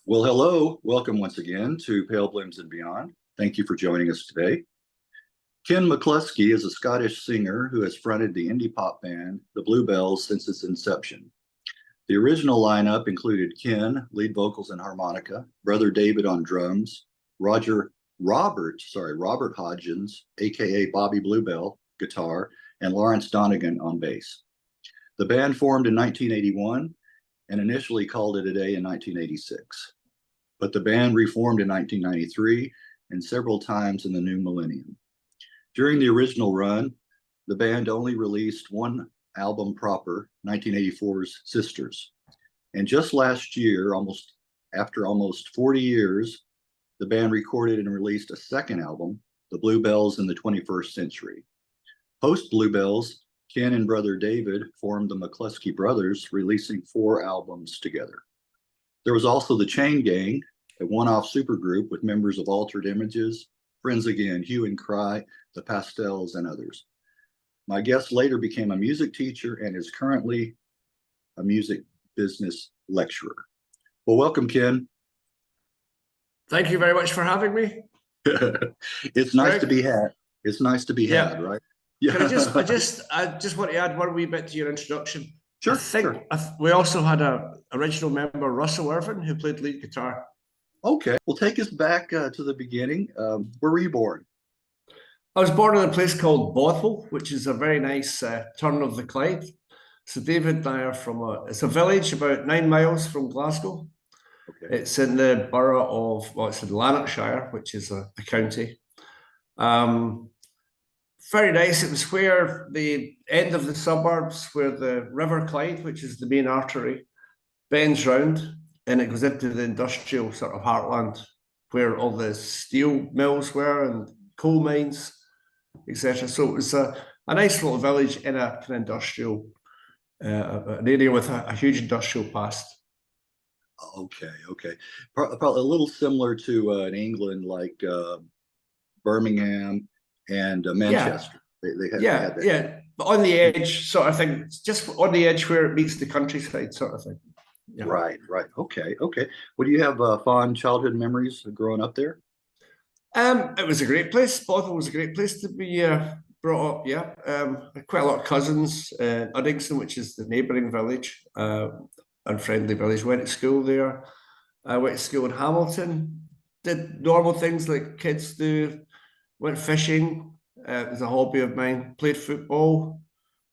Well, hello. Welcome once again to Pale Blooms and Beyond. Thank you for joining us today. Ken McCluskey is a Scottish singer who has fronted the indie pop band, the Bluebells, since its inception. The original lineup included Ken, lead vocals and harmonica, brother David on drums, Robert Hodgens, aka Bobby Bluebell, guitar, and Lawrence Donegan on bass. The band formed in 1981 and initially called it a day in 1986. But the band reformed in 1993 and several times in the new millennium. During the original run, the band only released one album proper, 1984's Sisters. And just last year, after almost 40 years, the band recorded and released a second album, The Bluebells in the 21st Century. Post Bluebells, Ken and brother David formed the McCluskey Brothers, releasing 4 albums together. There was also the Chain Gang, a one-off supergroup with members of Altered Images, Friends Again, Hue and Cry, the Pastels, and others. My guest later became a music teacher and is currently a music business lecturer. Well, welcome, Ken. Thank you very much for having me. It's nice to be had. It's nice to be had, right? Yeah. I just want to add one wee bit to your introduction. Sure. We also had a original member, Russell Irvin, who played lead guitar. Okay. Well, take us back to the beginning. Where were you born? I was born in a place called Bothwell, which is a very nice turn of the Clyde. So David and I are from it's a village about 9 miles from Glasgow. Okay. It's in the borough of, it's in Lanarkshire, which is a county. Very nice. It was where the end of the suburbs, where the River Clyde, which is the main artery, bends round, and it goes into the industrial sort of heartland, where all the steel mills were and coal mines, etc. So it was a nice little village in an industrial, an area with a huge industrial past. Okay. Probably a little similar to in England, like Birmingham and Manchester. Yeah. They had that. But on the edge sort of thing, just on the edge where it meets the countryside sort of thing. Yeah. Right. Okay. Well, do you have fond childhood memories of growing up there? It was a great place. Bothwell was a great place to be brought up. Yeah, quite a lot of cousins. Uddingston, which is the neighbouring village, and friendly village. Went to school there. I went to school in Hamilton. Did normal things like kids do. Went fishing. It was a hobby of mine. Played football,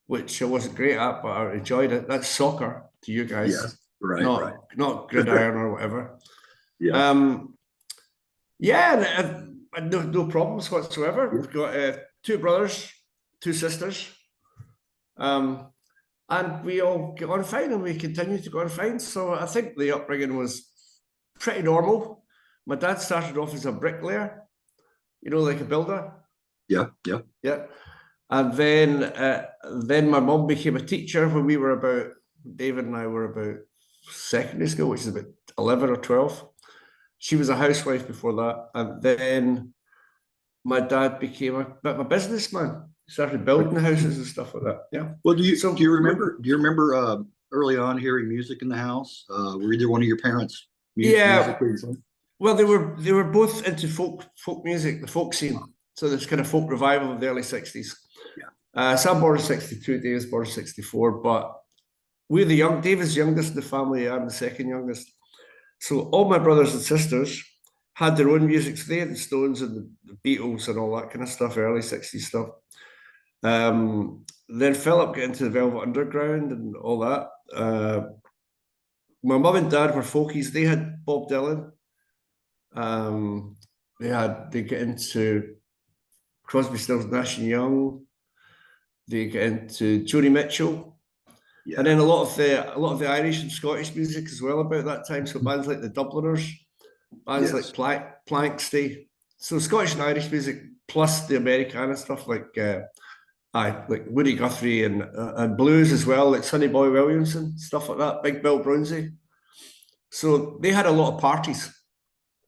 which I wasn't great at, but I enjoyed it. That's soccer to you guys. Yes, right. Not gridiron or whatever. Yeah. No problems whatsoever. We've got 2 brothers, 2 sisters, and we all get on fine, and we continue to go on fine. So I think the upbringing was pretty normal. My dad started off as a bricklayer, like a builder. Yeah. And then my mum became a teacher when David and I were about secondary school, which is about 11 or 12. She was a housewife before that. And then my dad became a bit of a businessman. He started building houses and stuff like that. Yeah. Well, do you remember early on hearing music in the house? Were either one of your parents music? Well, they were both into folk music, the folk scene. So this kind of folk revival of the early 60s. Yeah. So I'm born in 62, David's born in 64, but we're David's youngest in the family, I'm the second youngest. So all my brothers and sisters had their own music. So they had the Stones and the Beatles and all that kind of stuff, early 60s stuff. Then Philip got into the Velvet Underground and all that. My mum and dad were folkies. They had Bob Dylan. They get into Crosby, Stills, Nash and Young. They get into Joni Mitchell. Yeah. And then a lot of the Irish and Scottish music as well about that time. So bands like the Dubliners, bands like Planksty. So Scottish and Irish music plus the Americana stuff like Woody Guthrie and blues as well, like Sonny Boy Williamson, stuff like that, Big Bill Broonzy. So they had a lot of parties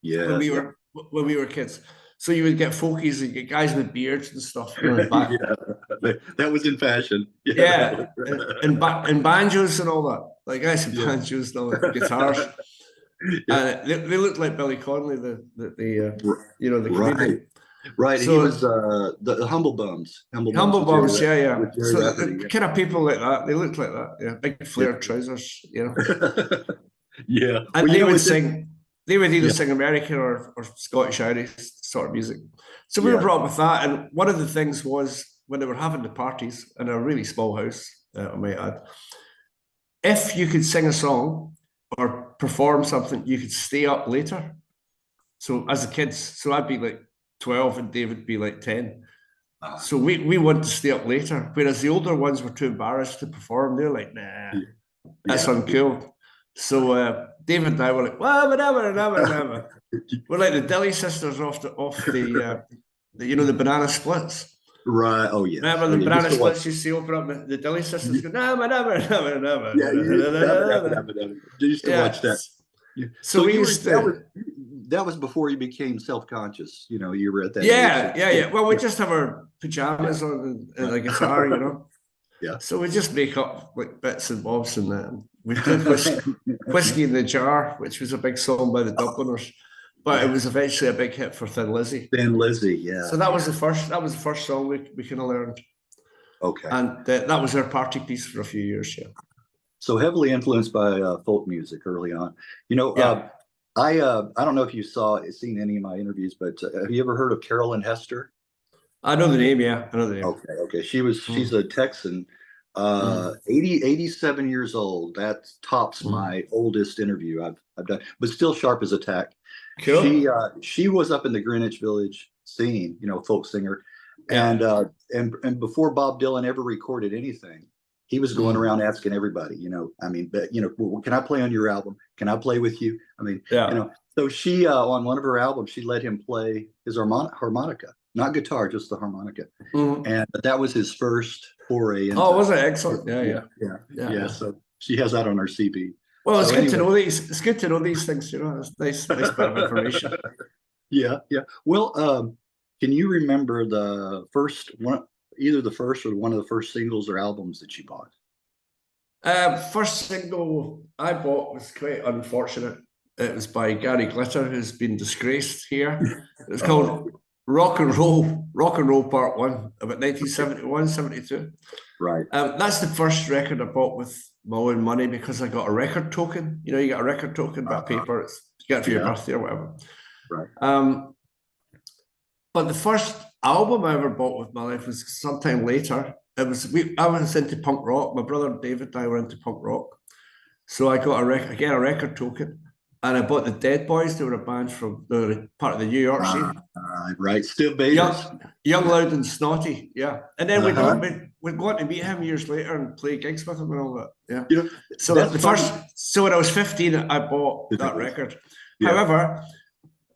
when we were kids. So you would get folkies and get guys with beards and stuff. That was in fashion. And banjos and all that. Like guys with banjos and all that, guitars. And they looked like Billy Connolly, the comedian. Right. So He was the Humble Bums. Humble Bums, yeah. With Jerry So Rafferty, kind of people like that, they looked like that, yeah. Big flared trousers, Yeah. And Well, they would sing. They would either Yeah. sing American or Scottish Irish sort of music. So we Yeah. were brought up with that. And one of the things was when they were having the parties in a really small house, I might add, if you could sing a song or perform something, you could stay up later. So as the kids, so I'd be like 12 and David would be like 10. So we want to stay up later, whereas the older ones were too embarrassed to perform. They're like, nah, that's uncool. So David and I were like, well, whatever. We're like the Dilly sisters off the the banana splits. Right. Oh yeah. Remember the banana splits used to open up the Dilly sisters go, never. Yeah, you used to watch that. So we used to. That was before you became self-conscious. You were at that age. Yeah. Well, we just have our pajamas on and a guitar, Yeah. So we just make up like bits and bobs and that. We did Whiskey in the Jar, which was a big song by the Dubliners, but it was eventually a big hit for Thin Lizzy. Thin Lizzy, yeah. So that was the first song we kind of learned. Okay. And that was our party piece for a few years, yeah. So heavily influenced by folk music early on. I don't know if you seen any of my interviews, but have you ever heard of Carolyn Hester? I know the name, yeah. I know the name. Okay. She's a Texan, 87 years old. That tops my oldest interview I've done, but still sharp as a tack. Cool. She was up in the Greenwich Village scene, folk singer. And before Bob Dylan ever recorded anything, he was going around asking everybody, can I play on your album? Can I play with you? So she, on one of her albums, she let him play his harmonica, not guitar, just the harmonica. And that was his first foray into. Oh, was it excellent? Yeah. So she has that on her CB. Well, it's good to know these. It's good to know these things. It's nice bit of information. Yeah. Well, can you remember the first one? Either the first or one of the first singles or albums that you bought? First single I bought was quite unfortunate. It was by Gary Glitter, who's been disgraced here. It was called Rock and Roll Part 1, about 1971, 72. Right. That's the first record I bought with my own money because I got a record token. You get a record token by paper. You get it for your birthday or whatever. Right. But the first album I ever bought with my life was sometime later. I was into punk rock. My brother David and I were into punk rock. So I got a record token, and I bought the Dead Boys. They were a band they were part of the New York scene. Right, Steve Baders. Young, Loud and Snotty, yeah. And then we'd go on to meet him years later and play gigs with him and all that. Yeah. So when I was 15, I bought that record. Yeah. However,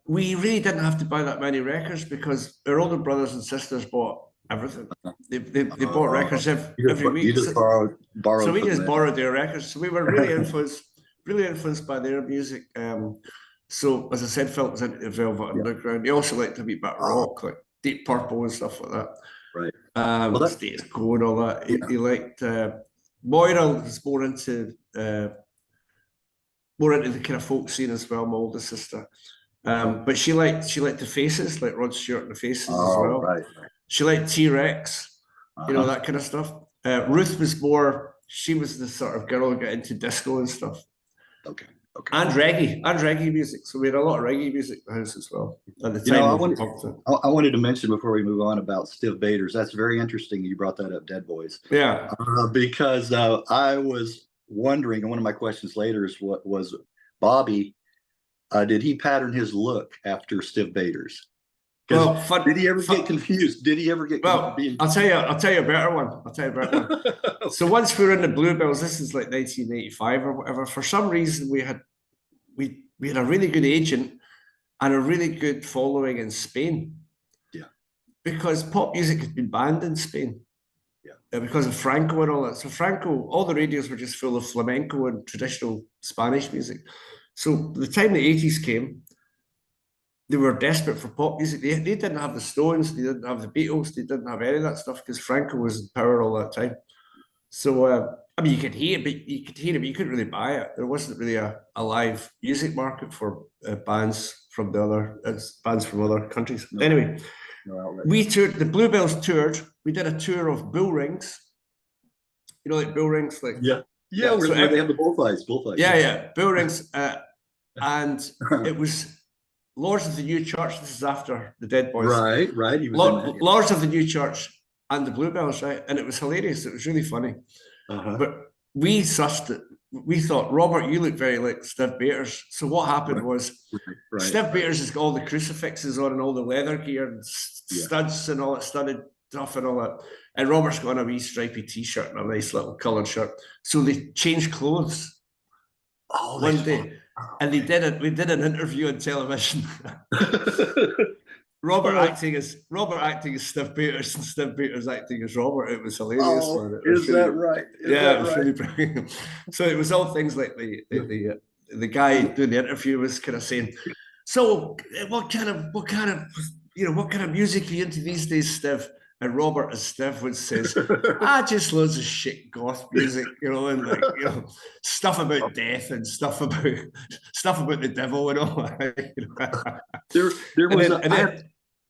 we really didn't have to buy that many records because our older brothers and sisters bought everything. They bought records every week. You just borrowed. So we just borrowed their records. So we were really influenced by their music. So as I said, Philip was into the Velvet Underground. He also liked a wee bit of rock, like Deep Purple and stuff like that. Right. Status Quo and all that. He liked Moira was more into the kind of folk scene as well. My older sister. But she liked the Faces, like Rod Stewart and the Faces as well. Right. She liked T-Rex, that kind of stuff. Ruth was she was the sort of girl who got into disco and stuff. Okay. And reggae music. So we had a lot of reggae music in the house as well. At the time, I wanted to mention before we move on about Steve Baders. That's very interesting. You brought that up, Dead Boys. Yeah. Because I was wondering, and one of my questions later is what was Bobby. Did he pattern his look after Steve Baders? Did he ever get confused? Did he ever get confused? I'll tell you a better one. So once we were in the Bluebells, this is like 1985 or whatever. For some reason, we had a really good agent and a really good following in Spain. Yeah. Because pop music had been banned in Spain. Yeah. Because of Franco and all that. So Franco, all the radios were just full of flamenco and traditional Spanish music. So the time the 80s came, they were desperate for pop music. They didn't have the Stones, they didn't have the Beatles, they didn't have any of that stuff because Franco was in power all that time. So I mean, you could hear it, but you couldn't really buy it. There wasn't really a live music market for bands from bands from other countries. No, anyway, no outlet. we toured. The Bluebells toured. We did a tour of bull rings. You know, like bull rings, like yeah, where they have the bullfights. Yeah, bull rings, and it was Lords of the New Church. This is after the Dead Boys. Right. He was Lords of the New Church and the Bluebells, right? And it was hilarious. It was really funny. But we sussed it. We thought, Robert, you look very like Steve Bators. So what happened was Steve Bators has got all the crucifixes on and all the leather gear and studs and all that studded stuff and all that. And Robert's got on a wee stripy t-shirt and a nice little coloured shirt. So they changed clothes one day. And we did an interview on television. Robert acting as Steve Bators and Steve Bators acting as Robert. It was hilarious. Is that right? It was really brilliant. So it was all things like the guy doing the interview was kind of saying, so what kind of music are you into these days, Steve? And Robert, as Steve would says, just loads of shit goth music, and like, stuff about death and stuff about the devil and all that.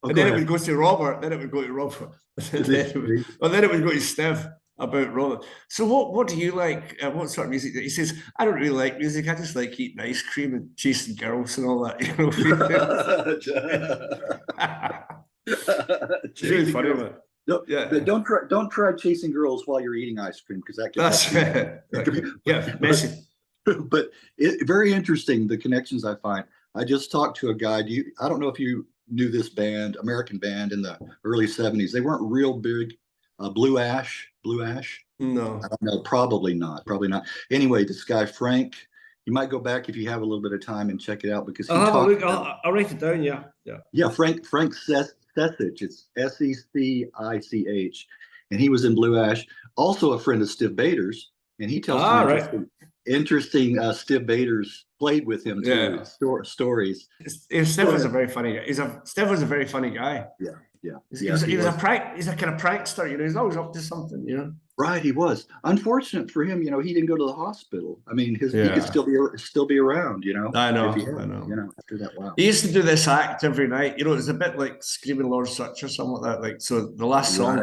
Then it would go to Robert. Then it would go to Robert. Then it would go to Steve about Robert. So what do you like? What sort of music? He says, I don't really like music. I just like eating ice cream and chasing girls and all that. It's really funny, man. No, don't try chasing girls while you're eating ice cream, because that can messy. But very interesting, the connections I find. I just talked to a guy. I don't know if you knew this band, American band in the early 70s. They weren't real big. Blue Ash. No, I don't know. Probably not. Anyway, this guy Frank. You might go back if you have a little bit of time and check it out, because I'll write it down. Yeah. Frank Sessich. It's Secich, and he was in Blue Ash. Also a friend of Steve Bators, and he tells interesting Steve Bators played with him too. Stories. Steve was a very funny guy. Steve was a very funny guy. Yeah. He's a kind of prankster. He's always up to something. Right, he was. Unfortunate for him, he didn't go to the hospital. I mean, he could still be around. I know. After that, wow. He used to do this act every night. It was a bit like Screaming Lord Sutch or something like that. Like, so the last song,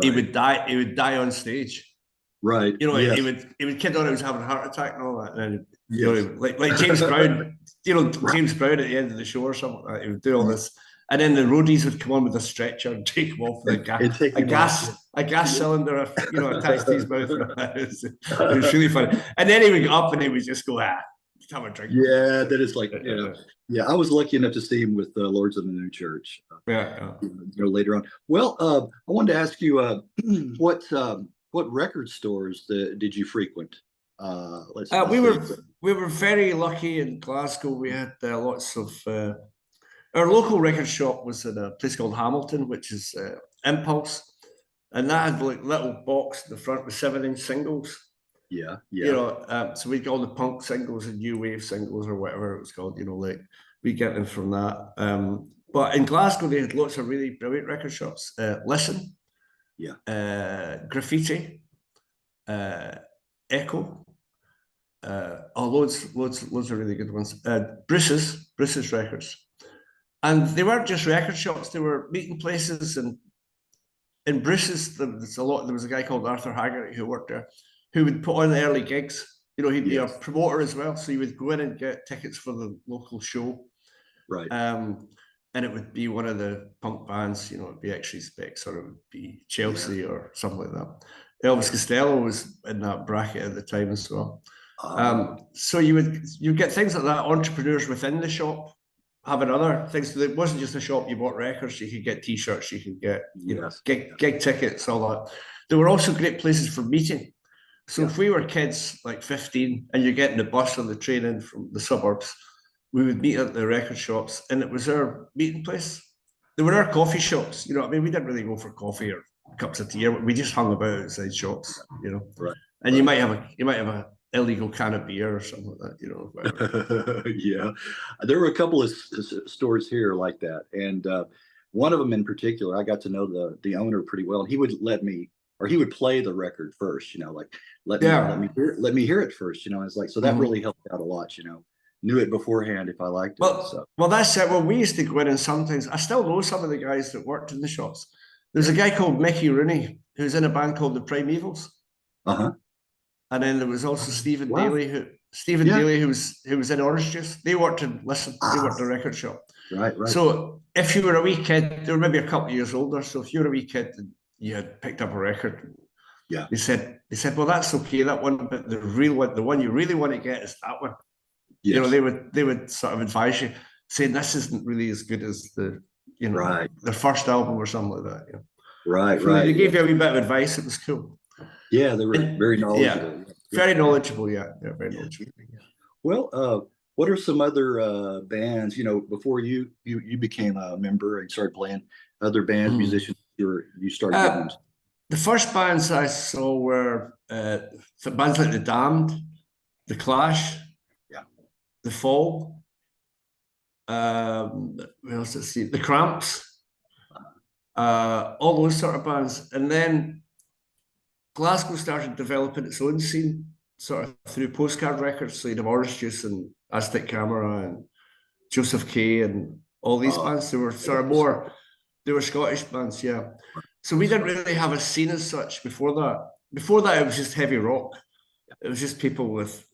he would die. He would die on stage. Right. He would kid on he was having a heart attack and all that. And then, like James Brown. James Brown at the end of the show or something like that. He would do all this. And then the roadies would come on with a stretcher and take him off with a gas cylinder, attached to his mouth. It was really funny. And then he would get up and he would just go, have a drink. Yeah, that is like, I was lucky enough to see him with Lords of the New Church. Later on. Well, I wanted to ask you, what record stores did you frequent? We were very lucky in Glasgow. We had lots of. Our local record shop was in a place called Hamilton, which is Impulse, and that had like little box in the front with 7-inch singles. Yeah. So we got all the punk singles and new wave singles or whatever it was called. We get them from that. But in Glasgow, they had lots of really brilliant record shops. Listen, Graffiti, Echo. Loads of really good ones. Bruce's Records. And they weren't just record shops; they were meeting places. And in Bruce's, there was a guy called Arthur Haggerty who worked there, who would put on the early gigs. He'd be a promoter as well, so you would go in and get tickets for the local show. Right. And it would be one of the punk bands. It'd be X-Ray Specs, or it would be Chelsea or something like that. Elvis Costello was in that bracket at the time as well. So you get things like that. Entrepreneurs within the shop having other things. So it wasn't just a shop you bought records. You could get T-shirts. You could get gig tickets, all that. There were also great places for meeting. So if we were kids like 15 and you're getting the bus or the train in from the suburbs, we would meet at the record shops, and it was our meeting place. There were our coffee shops. We didn't really go for coffee or cups of tea. We just hung about outside shops. Right. And you might have a illegal can of beer or something like that, Yeah, there were a couple of stores here like that, and one of them in particular, I got to know the owner pretty well, and he would let me or he would play the record first, like let me hear it first, It's like, so that really helped out a lot, knew it beforehand if I liked it. So Well, that's it. Well, we used to go in and sometimes I still know some of the guys that worked in the shops. There's a guy called Mickey Rooney who's in a band called the Primeavals. And then there was also Stephen Daly, Daly, who was in Orange Juice. They worked in the record shop. Right. So if you were a wee kid, they were maybe a couple of years older. So if you were a wee kid and you had picked up a record, they said, well, that's okay, that one, but the real one, the one you really want to get is that one. Yes. They would sort of advise you, saying this isn't really as good as their first album or something like that. Right. They gave you a wee bit of advice. It was cool. Yeah, they were very knowledgeable. Very knowledgeable. Yeah, very knowledgeable. Well, what are some other bands? Before you became a member and started playing, other bands, musicians you started getting into? The first bands I saw were bands like The Damned, The Clash, The Fall. What else? Let's see, The Cramps. All those sort of bands, and then Glasgow started developing its own scene, sort of through Postcard Records. So you'd have Orange Juice and Aztec Camera and Joseph K and all these bands. They were sort of more, they were Scottish bands, yeah. So we didn't really have a scene as such before that. Before that, it was just heavy rock. It was just people with,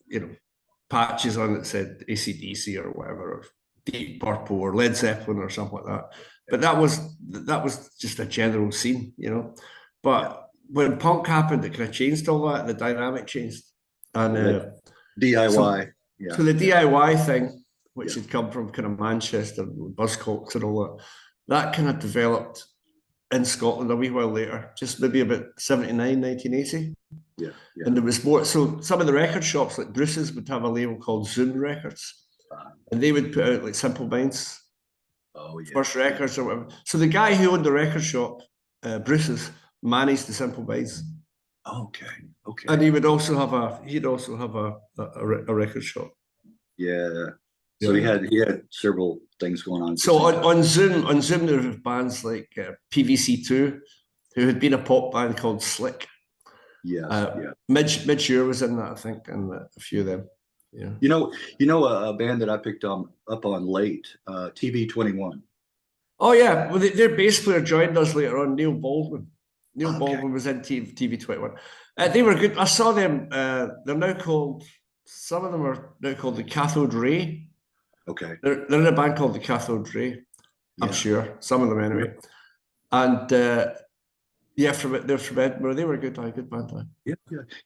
patches on that said AC/DC or whatever, or Deep Purple or Led Zeppelin or something like that. But that was just a general scene, But when punk happened, it kind of changed all that. The dynamic changed, and DIY. So the DIY thing, which had come from kind of Manchester, Buzzcocks and all that kind of developed in Scotland a wee while later, just maybe about 79, 1980. Yeah. And there was more. So some of the record shops, like Bruce's, would have a label called Zoom Records, and they would put out like Simple Minds, first records or whatever. So the guy who owned the record shop, Bruce's, managed the Simple Minds. Okay. And he would also have a record shop. Yeah. So he had several things going on. So on Zoom there were bands like PVC2, who had been a pop band called Slick. Midge Ure was in that, I think, and a few of them. Yeah. A band that I picked up on late, TV21. Oh yeah, well their bass player joined us later on, Neil Baldwin. Baldwin was in TV21. They were good. I saw them. They're now called. Some of them are now called the Cathode Ray. Okay. They're in a band called the Cathode Ray. I'm sure some of them anyway. And they're from Edinburgh. They were a good band.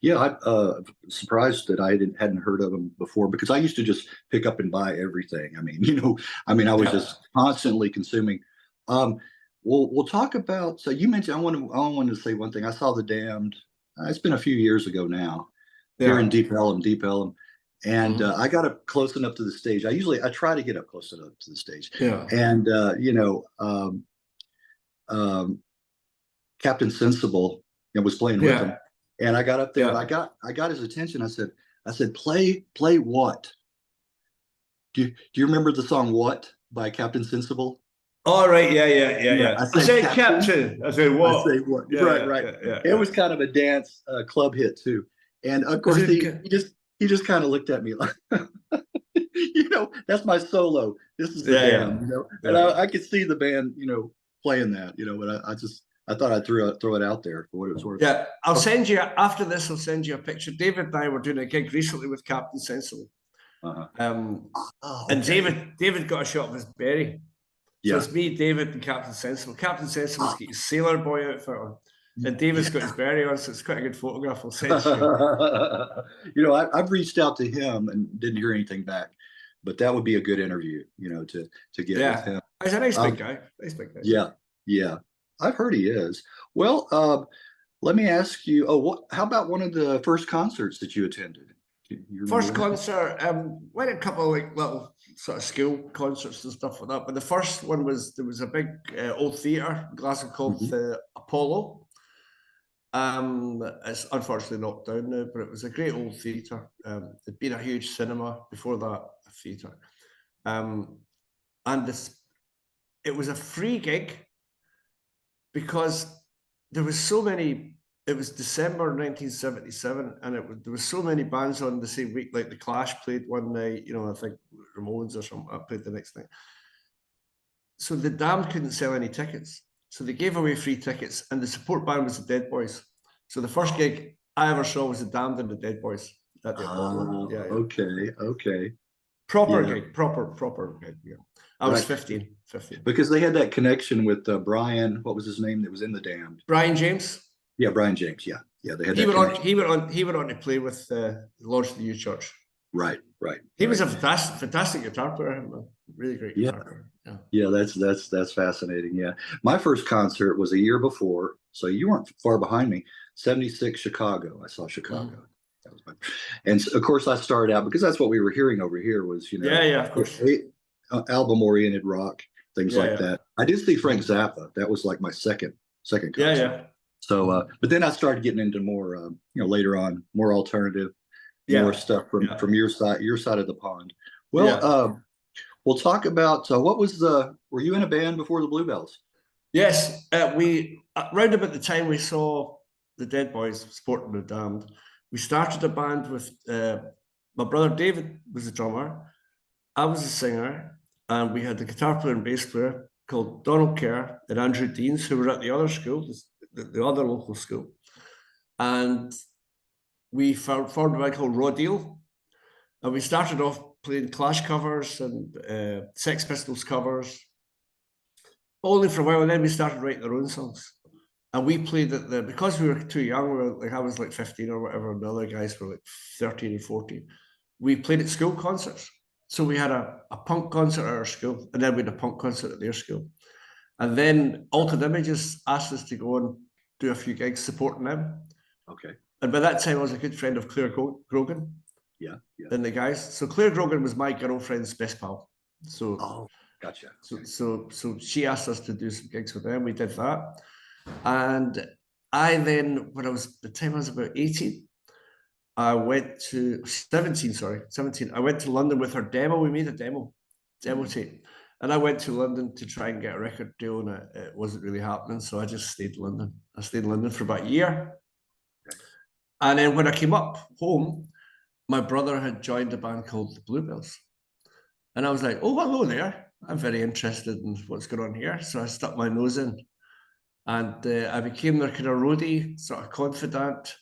I'm surprised that I hadn't heard of them before, because I used to just pick up and buy everything. I was just constantly consuming. We'll talk about. So you mentioned. I wanted to say one thing. I saw The Damned. It's been a few years ago now. Here in Deep Ellum, and I got up close enough to the stage. I try to get up close enough to the stage. Yeah. And Captain Sensible was playing with him, and I got up there. And I got his attention. I said, play what? Do you remember the song "What" by Captain Sensible? All right, yeah. I said Captain. I said what? I say what? Right. It was kind of a dance club hit too, and of course he just kind of looked at me like, that's my solo. This is the band, and I could see the band, playing that, but I thought I'd throw it out there for what it was worth. Yeah, I'll send you after this. I'll send you a picture. David and I were doing a gig recently with Captain Sensible, and David got a shot of his berry. So it's me, David, and Captain Sensible. Captain Sensible's got his sailor boy outfit on, and David's got his berry on, so it's quite a good photograph. I'll send you. I've reached out to him and didn't hear anything back, but that would be a good interview, to get with him. He's a nice big guy. Yeah. I've heard he is. Well, let me ask you. How about one of the first concerts that you attended? First concert, went a couple of like little sort of school concerts and stuff like that. But the first one there was a big old theatre in Glasgow called the Apollo. It's unfortunately knocked down now, but it was a great old theatre. There'd been a huge cinema before that, a theatre. And it was a free gig because there was so many it was December 1977, and there was so many bands on the same week. Like the Clash played one night, you know, I think Ramones or something. I played the next night. So the Damned couldn't sell any tickets, so they gave away free tickets, and the support band was the Dead Boys. So the first gig I ever saw was the Damned and the Dead Boys at the Apollo. Yeah. Okay. Proper gig, proper gig. Yeah. I was 15. Because they had that connection with Brian. What was his name that was in the Damned? Brian James. Yeah, Brian James. Yeah. They had. He went on to play with Lawrence of the New Church. Right. He was a fantastic guitar player. Really great guitar player. Yeah, that's fascinating. Yeah, my first concert was a year before, so you weren't far behind me. 76 Chicago. I saw Chicago. That was and of course I started out because that's what we were hearing over here was, you know, of course, album oriented rock, things like that. I did see Frank Zappa. That was like my second concert. Yeah. So, but then I started getting into more, you know, later on, more alternative, more stuff from your side of the pond. Well, we'll talk about what was were you in a band before the Bluebells? Yes, we round about the time we saw the Dead Boys supporting the Damned, we started a band with my brother David was the drummer, I was the singer, and we had the guitar player and bass player called Donald Kerr and Andrew Deans, who were at the other school, the other local school, and we formed a band called Raw Deal, and we started off playing Clash covers and Sex Pistols covers, only for a while, and then we started writing our own songs. And we played at because we were too young, I was like 15 or whatever, and the other guys were like 13 and 14. We played at school concerts. So we had a punk concert at our school, and then we had a punk concert at their school. And then Altered Images asked us to go and do a few gigs supporting them. Okay. And by that time, I was a good friend of Claire Grogan. Yeah. And the guys. So Claire Grogan was my girlfriend's best pal. So gotcha. So she asked us to do some gigs with them. We did that. And I then, when I was about 18, I went to 17. I went to London with her demo. We made a demo tape. And I went to London to try and get a record deal, and it wasn't really happening. So I just stayed in London. I stayed in London for about a year. And then when I came up home, my brother had joined a band called the Bluebells. And I was like, oh, hello there. I'm very interested in what's going on here. So I stuck my nose in. And I became their kind of roadie, sort of confidant.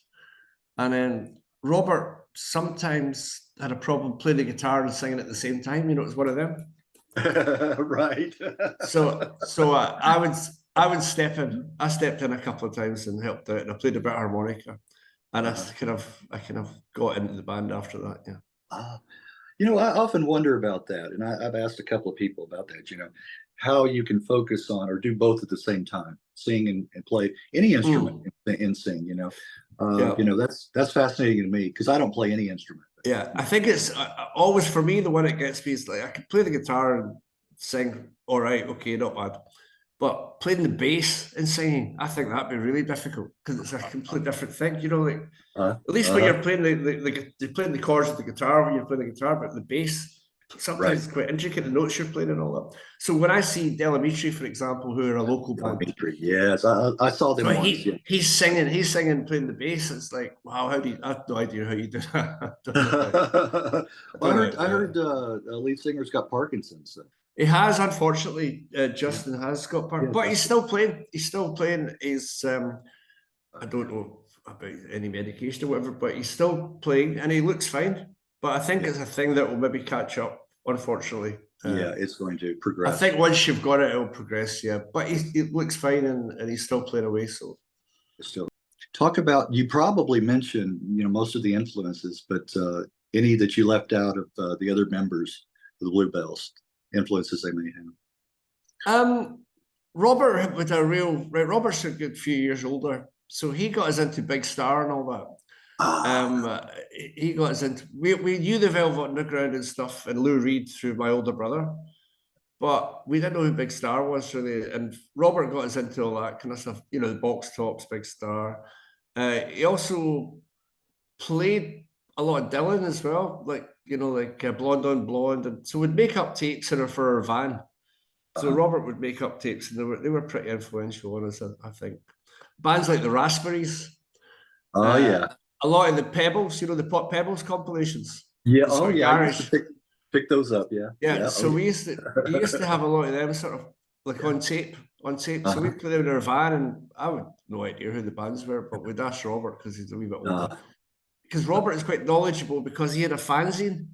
And then Robert sometimes had a problem playing the guitar and singing at the same time. You know, it was one of them. Right. So I would step in. I stepped in a couple of times and helped out, and I played a bit of harmonica. And I kind of got into the band after that. Yeah. You know, I often wonder about that, and I've asked a couple of people about that. You know, how you can focus on or do both at the same time, sing and play any instrument and sing. You know, that's fascinating to me because I don't play any instrument. Yeah, I think it's always for me the one that gets me is like I can play the guitar and sing all right, okay, not bad. But playing the bass and singing, I think that'd be really difficult because it's a completely different thing. You know, like at least when you're playing you're playing the chords of the guitar when you're playing the guitar, but the bass sometimes it's quite intricate, the notes you're playing and all that. So when I see Delamitri, for example, who are a local band, yes, I saw them. So he's singing, playing the bass. It's like, wow, I have no idea how you do that. I heard lead singer's got Parkinson's. So. He has, unfortunately. Justin has got Parkinson's, but he's still playing. He's still playing. He's I don't know about any medication or whatever, but he's still playing and he looks fine. But I think it's a thing that will maybe catch up, unfortunately. It's going to progress. I think once you've got it, it'll progress, but he looks fine and he's still playing away. So still talk about, you probably mentioned, you know, most of the influences, but any that you left out of the other members of the Bluebells, influences they may have. Robert's a good few years older. So he got us into Big Star and all that. He got us into, we knew the Velvet Underground and stuff and Lou Reed through my older brother, but we didn't know who Big Star was really. And Robert got us into all that kind of stuff, you know, the Box Tops, Big Star. He also played a lot of Dylan as well, like, you know, like Blonde on Blonde. And so we'd make up tapes for our van. So Robert would make up tapes and they were pretty influential on us, I think. Bands like the Raspberries, Oh yeah. A lot of the Pebbles, you know, the Pop Pebbles compilations. Yeah. The Oh sort of yeah. I used to garage. pick those up. Yeah. Yeah, Yeah. Oh so we used to have a lot of them sort of like yeah. on tape, on tape. So Uh-huh. we'd put them in our van, and I would no idea who the bands were, but we'd ask Robert because he's a wee bit older. Uh, Because Robert is quite knowledgeable because he had a fanzine.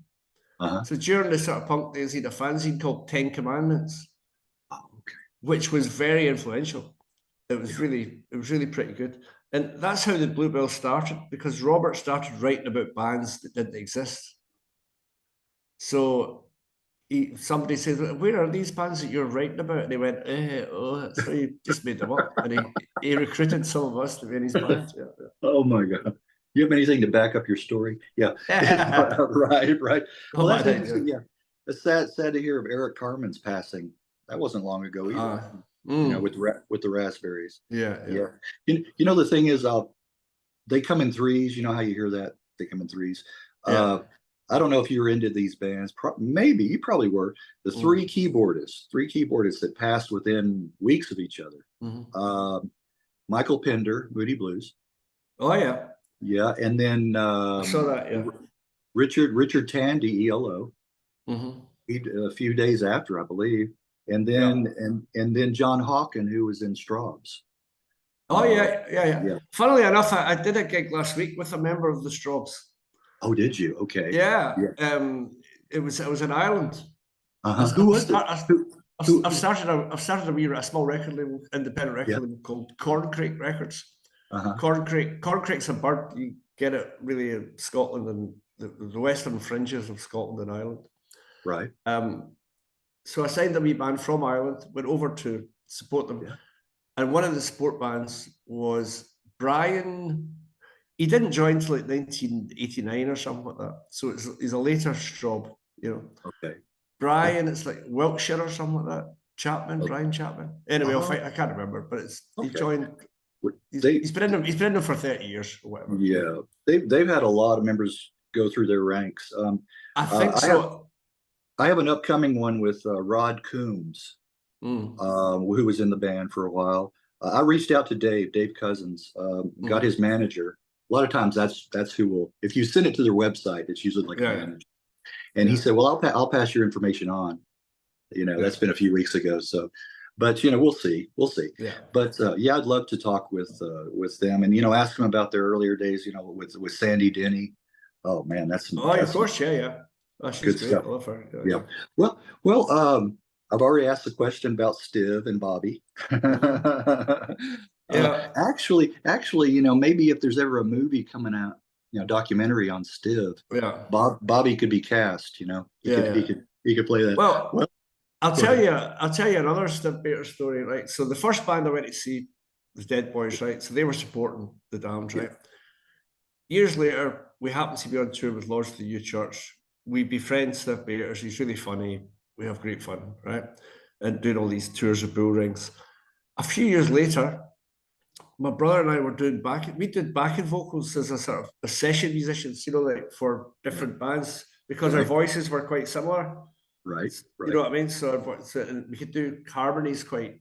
uh-huh. So during the sort of punk days, he had a fanzine called 10 Commandments, Oh, okay. which was very influential. It was Yeah. really pretty good. And that's how the Bluebells started, because Robert started writing about bands that didn't exist. So somebody says, "Where are these bands that you're writing about?" And he went, "Oh, so he just made them up." And he recruited some of us to be in his band. Yeah, Oh my God. You have anything to back up your story? Yeah. yeah. Right, right. Not Well, that's bad interesting. idea. Yeah. It's sad to hear of Eric Carmen's passing. That wasn't long ago either. With the raspberries. Yeah, yeah. Yeah. You know the thing is, they come in threes. You know how you hear that? They come in threes. Yeah. I don't know if you were into these bands. Maybe you probably were. The three keyboardists that passed within weeks of each other. Michael Pender, Moody Blues. Oh yeah. Yeah, and then I saw that, yeah. Richard Tandy, ELO. Mm-hmm. A few days after, I believe, and then and then John Hawken, who was in Straubs. Oh yeah. Funnily enough, I did a gig last week with a member of the Straubs. Oh, did you? Okay. Yeah. It was in Ireland. Who was it? I've started a small record label, independent record label called Corn Creek Records. Corn Creek's a bird. You get it really in Scotland and the western fringes of Scotland and Ireland. Right. So I signed a wee band from Ireland, went over to support them. Yeah. And one of the support bands was Brian. He didn't join until like 1989 or something like that. So he's a later Straub, you know. Okay. Brian, it's like Wiltshire or something like that. Chapman, Brian Chapman. Anyway, I can't remember, but he joined. He's been in them for 30 years or whatever. Yeah, they've had a lot of members go through their ranks. I think so. I have an upcoming one with Rod Coombs, who was in the band for a while. I reached out to Dave Cousins, got his manager. A lot of times that's who will, if you send it to their website, it's usually like a manager. And he said, "Well, I'll pass your information on." You know, that's been a few weeks ago. So, but you know, we'll see. Yeah. But yeah, I'd love to talk with them and ask them about their earlier days. With Sandy Denny. Oh man, that's of course, yeah. Oh, she's good great. stuff. I love her. Yeah. Well. I've already asked the question about Stiv and Bobby. Actually, maybe if there's ever a movie coming out, documentary on Stiv, Bobby could be cast. He could play that. Well, I'll tell you another Stiv Baker story, right? So the first band I went to see was Dead Boys, right? So they were supporting the Damned, right? Years later, we happened to be on tour with Lords of the U Church. We befriend Stiv Baker. He's really funny. We have great fun, right? And doing all these tours of bull rings. A few years later, my brother and I were doing backing vocals as a sort of a session musicians, like for different bands, because our voices were quite similar. Right. You know what I mean? So we could do harmonies quite,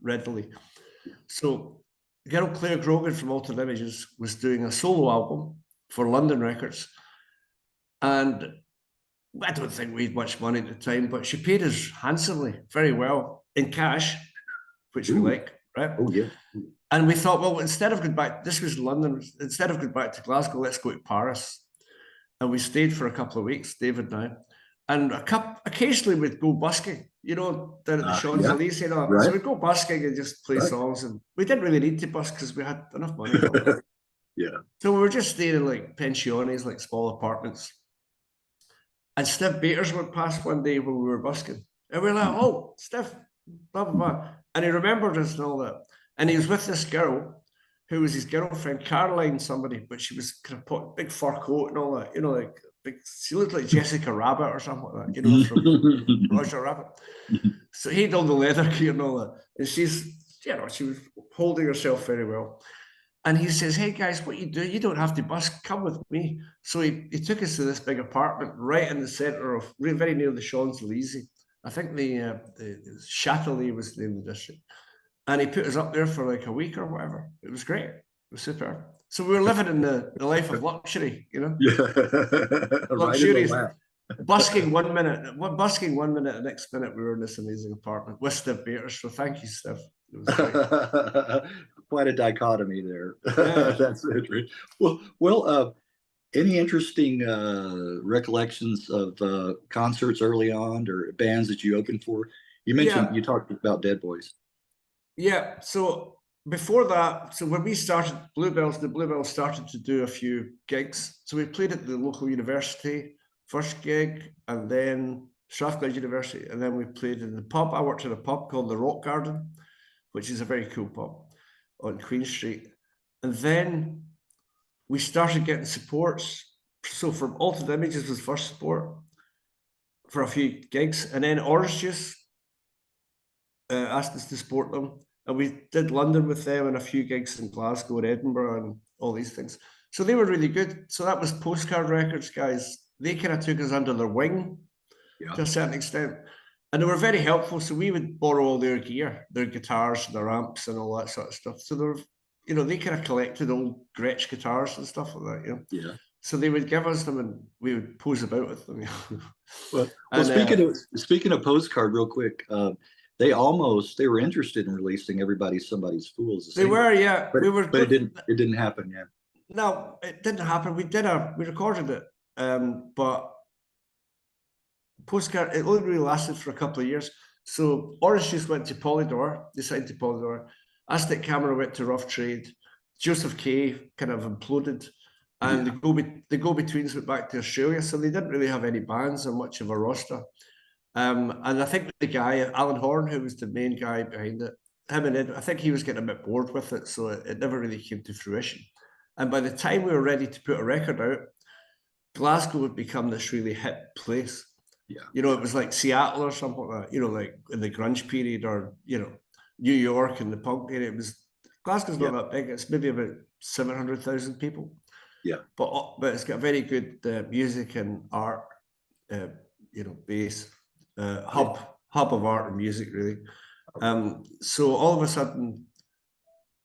readily. So the girl Claire Grogan from Altered Images was doing a solo album for London Records. And I don't think we had much money at the time, but she paid us handsomely, very well, in cash, which we like, right? Oh, yeah. And we thought, well, instead of going back, this was London, instead of going back to Glasgow, let's go to Paris. And we stayed for a couple of weeks, David and I. And occasionally we'd go busking, down at the Champs-Élysées. So we'd go busking and just play songs. And we didn't really need to busk because we had enough money. Yeah. So we were just staying in like pensiones, like small apartments. And Stiv Baters went past one day when we were busking. And we were like, "Oh, Stiv, blah, blah, blah." And he remembered us and all that. And he was with this girl who was his girlfriend, Caroline somebody, but she was kind of big fur coat and all that, like she looked like Jessica Rabbit or something like that, from Roger Rabbit. So he had all the leather gear and all that. And she was holding herself very well. And he says, "Hey guys, what you do? You don't have to busk. Come with me." So he took us to this big apartment right in the center of, very near the Champs-Élysées. I think the Châtelet was the name of the district. And he put us up there for like a week or whatever. It was great. It was superb. So we were living in the life of luxury, you know. Yeah. Right in the Luxurious. lap. Busking 1 minute, the next minute we were in this amazing apartment with Steve Peters. So thank you, Steve. It was great. Quite a dichotomy there. Yeah. That's interesting. Well, any interesting recollections of concerts early on or bands that you opened for? You mentioned you talked about Dead Boys. Yeah. So before that, so when we started Bluebells, the Bluebells started to do a few gigs. So we played at the local university, first gig, and then Strathclyde University, and then we played in the pub. I worked at a pub called the Rock Garden, which is a very cool pub on Queen Street. And then we started getting supports. So from Altered Images was first support for a few gigs, and then Orange Juice asked us to support them. And we did London with them and a few gigs in Glasgow and Edinburgh and all these things. So they were really good. So that was Postcard Records, guys. They kind of took us under their wing to a certain extent. And they were very helpful. So we would borrow all their gear, their guitars, their amps and all that sort of stuff. So they were, you know, they kind of collected old Gretsch guitars and stuff like that, you know. Yeah. So they would give us them and we would pose about with them. Well, speaking of Postcard, real quick, they were interested in releasing Everybody's Somebody's Fools. They were, yeah. But it didn't happen, yeah. No, it didn't happen. We recorded it, but Postcard, it only really lasted for a couple of years. So Orange Juice went to Polydor, they signed to Polydor. Aztec Camera went to Rough Trade. Joseph K kind of imploded. And the Go-Betweens went back to Australia. So they didn't really have any bands or much of a roster. And I think the guy, Alan Horn, who was the main guy behind it, him and Ed, I think he was getting a bit bored with it. So it never really came to fruition. And by the time we were ready to put a record out, Glasgow would become this really hip place. Yeah. You know, it was like Seattle or something like that, you know, like in the grunge period, or, you know, New York and the punk area. Glasgow's not that big. It's maybe about 700,000 people. Yeah. But it's got very good music and art, you know, base, hub of art and music, really. So all of a sudden,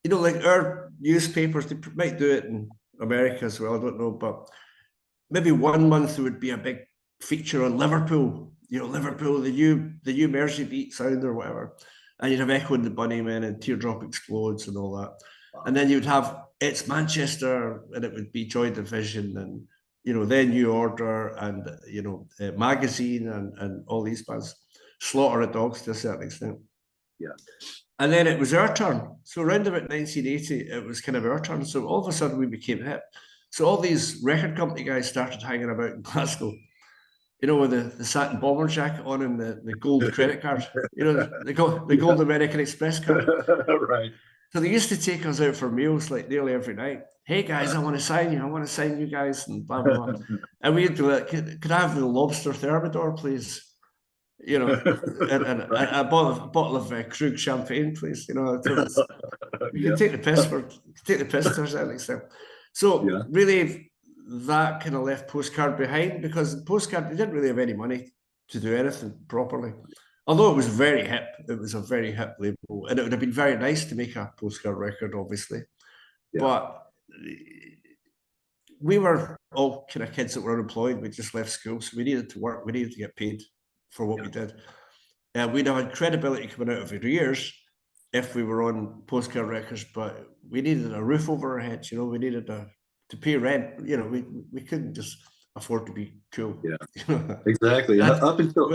you know, like our newspapers, they might do it in America as well, I don't know, but maybe 1 month there would be a big feature on Liverpool, you know, Liverpool, the new Mersey beat sound or whatever. And you'd have Echo and the Bunnymen and Teardrop Explodes and all that. Wow. And then you'd have It's Manchester, and it would be Joy Division and, you know, then New Order and, you know, Magazine and all these bands. Slaughter of Dogs to a certain extent. Yeah. And then it was our turn. So around about 1980, it was kind of our turn. So all of a sudden we became hip. So all these record company guys started hanging about in Glasgow, you know, with the satin bomber jacket on and the gold credit card, you know, the gold American Express card. Right. So they used to take us out for meals like nearly every night. Hey guys, I want to sign you. I want to sign you guys, and blah blah blah. And we'd be like, could I have the lobster thermidor, please? You know, and a bottle of Krug champagne, please. You know, you can take the piss to a certain extent. So really, that kind of left Postcard behind, because Postcard, they didn't really have any money to do anything properly. Although it was very hip, it was a very hip label, and it would have been very nice to make a Postcard record, obviously. Yeah. But we were all kind of kids that were unemployed. We just left school, so we needed to work. We needed to get paid for what we did. We'd have had credibility coming out of our ears if we were on Postcard records, but we needed a roof over our heads. You know, we needed to pay rent. You know, we couldn't just afford to be cool. Yeah, exactly. Up until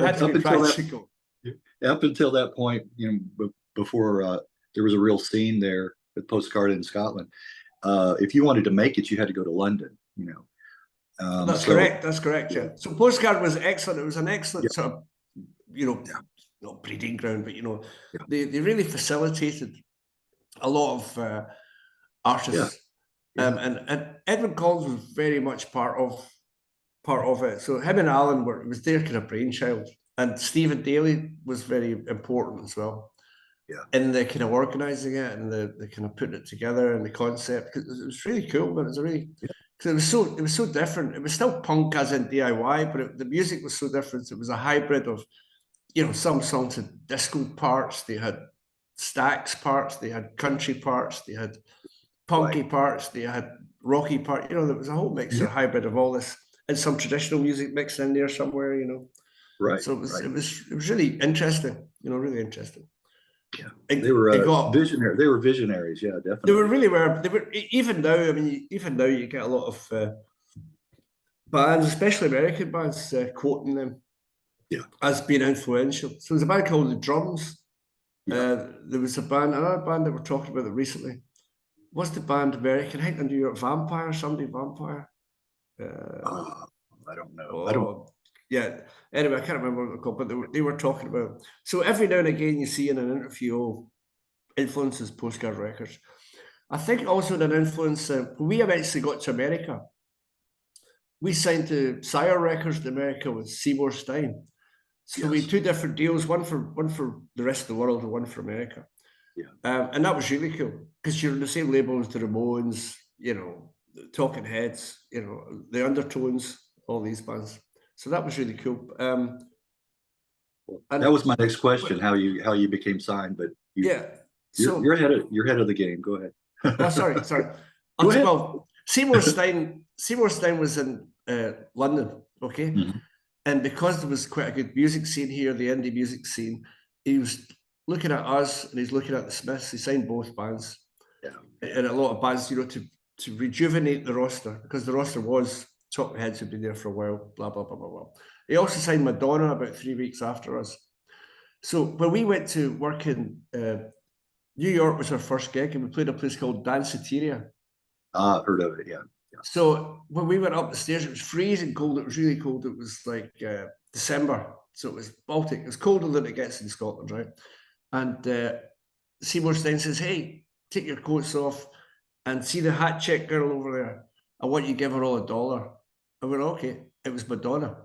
that point, you know, before there was a real scene there with Postcard in Scotland. If you wanted to make it, you had to go to London. You know. That's correct. That's correct. Yeah. So Postcard was excellent. It was an excellent sort of, you know, not breeding ground, but you know, they really facilitated a lot of artists. And Edwin Collins was very much part of it. So him and Alan was their kind of brainchild, and Stephen Daly was very important as well. Yeah. In the kind of organizing it and the kind of putting it together and the concept, because it was really cool. But it was really, because it was so different. It was still punk as in DIY, but the music was so different. It was a hybrid of, you know, some songs had disco parts, they had Stax parts, they had country parts, they had punky parts, they had rocky part. You know, there was a whole mixture, hybrid of all this, and some traditional music mixed in there somewhere. You know, Right. So it was really interesting. You know, really interesting. Yeah, they were visionary. They were visionaries. Yeah, definitely. They were even now. I mean, even now you get a lot of bands, especially American bands, quoting them as being influential. So there's a band called The Drums. There was another band that we're talking about recently. What's the band American? I think the New York Vampire, Vampire. I don't know. I don't. Yeah. Anyway, I can't remember what they're called, but they were talking about. So every now and again, you see in an interview influences Postcard Records. I think also an influence. When we eventually got to America, we signed to Sire Records in America with Seymour Stein. So we had two different deals, one for the rest of the world and one for America. Yeah. And that was really cool because you're on the same label as the Ramones, you know, the Talking Heads, you know, the Undertones, all these bands. So that was really cool. And that was my next question: how you became signed, but you're ahead of the game. Go ahead. Oh, sorry. Go ahead. Well, Seymour Stein was in London, okay. Mm-hmm. And because there was quite a good music scene here, the indie music scene, he was looking at us and he's looking at the Smiths. He signed both bands, and a lot of bands, you know, to rejuvenate the roster because the roster was Talking Heads had been there for a while. Blah blah blah blah blah. He also signed Madonna about 3 weeks after us. So when we went to work in New York was our first gig, and we played a place called Danceteria. Heard of it, yeah. So when we went up the stairs, it was freezing cold. It was really cold. It was like December, so it was Baltic. It was colder than it gets in Scotland, right? And Seymour Stein says, "Hey, take your coats off and see the hat check girl over there. I want you to give her all $1." I went, "Okay." It was Madonna.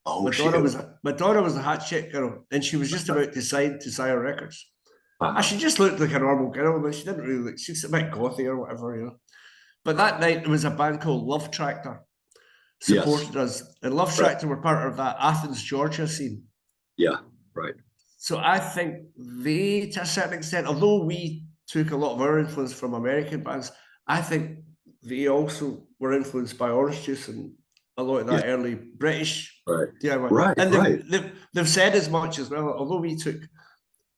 Oh, Madonna was the hat check girl, and she was just about to sign to Sire Records. She just looked like a normal girl, but she didn't really look. She's a bit gothy or whatever, you know. But that night there was a band called Love Tractor supported us, and Love Tractor were part of that Athens, Georgia scene. Yeah, right. So I think they, to a certain extent, although we took a lot of our influence from American bands, I think they also were influenced by Orange Juice and a lot of that early British DIY. Right, and they've said as much as well. Although we took,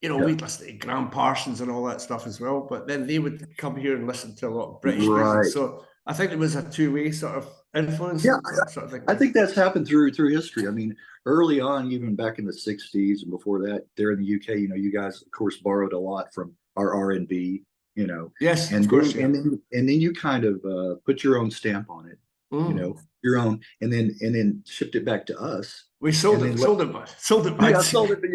you know, we'd listen to Graham Parsons and all that stuff as well, but then they would come here and listen to a lot of British music. So I think it was a two-way sort of influence. Yeah, sort of thing. I think that's happened through history. I mean, early on, even back in the 60s and before that, there in the UK, you know, you guys, of course, borrowed a lot from our R&B, you know. Yes, and of course. And then you kind of put your own stamp on it, you know, your own, and then shipped it back to us. We sold it back. Yeah,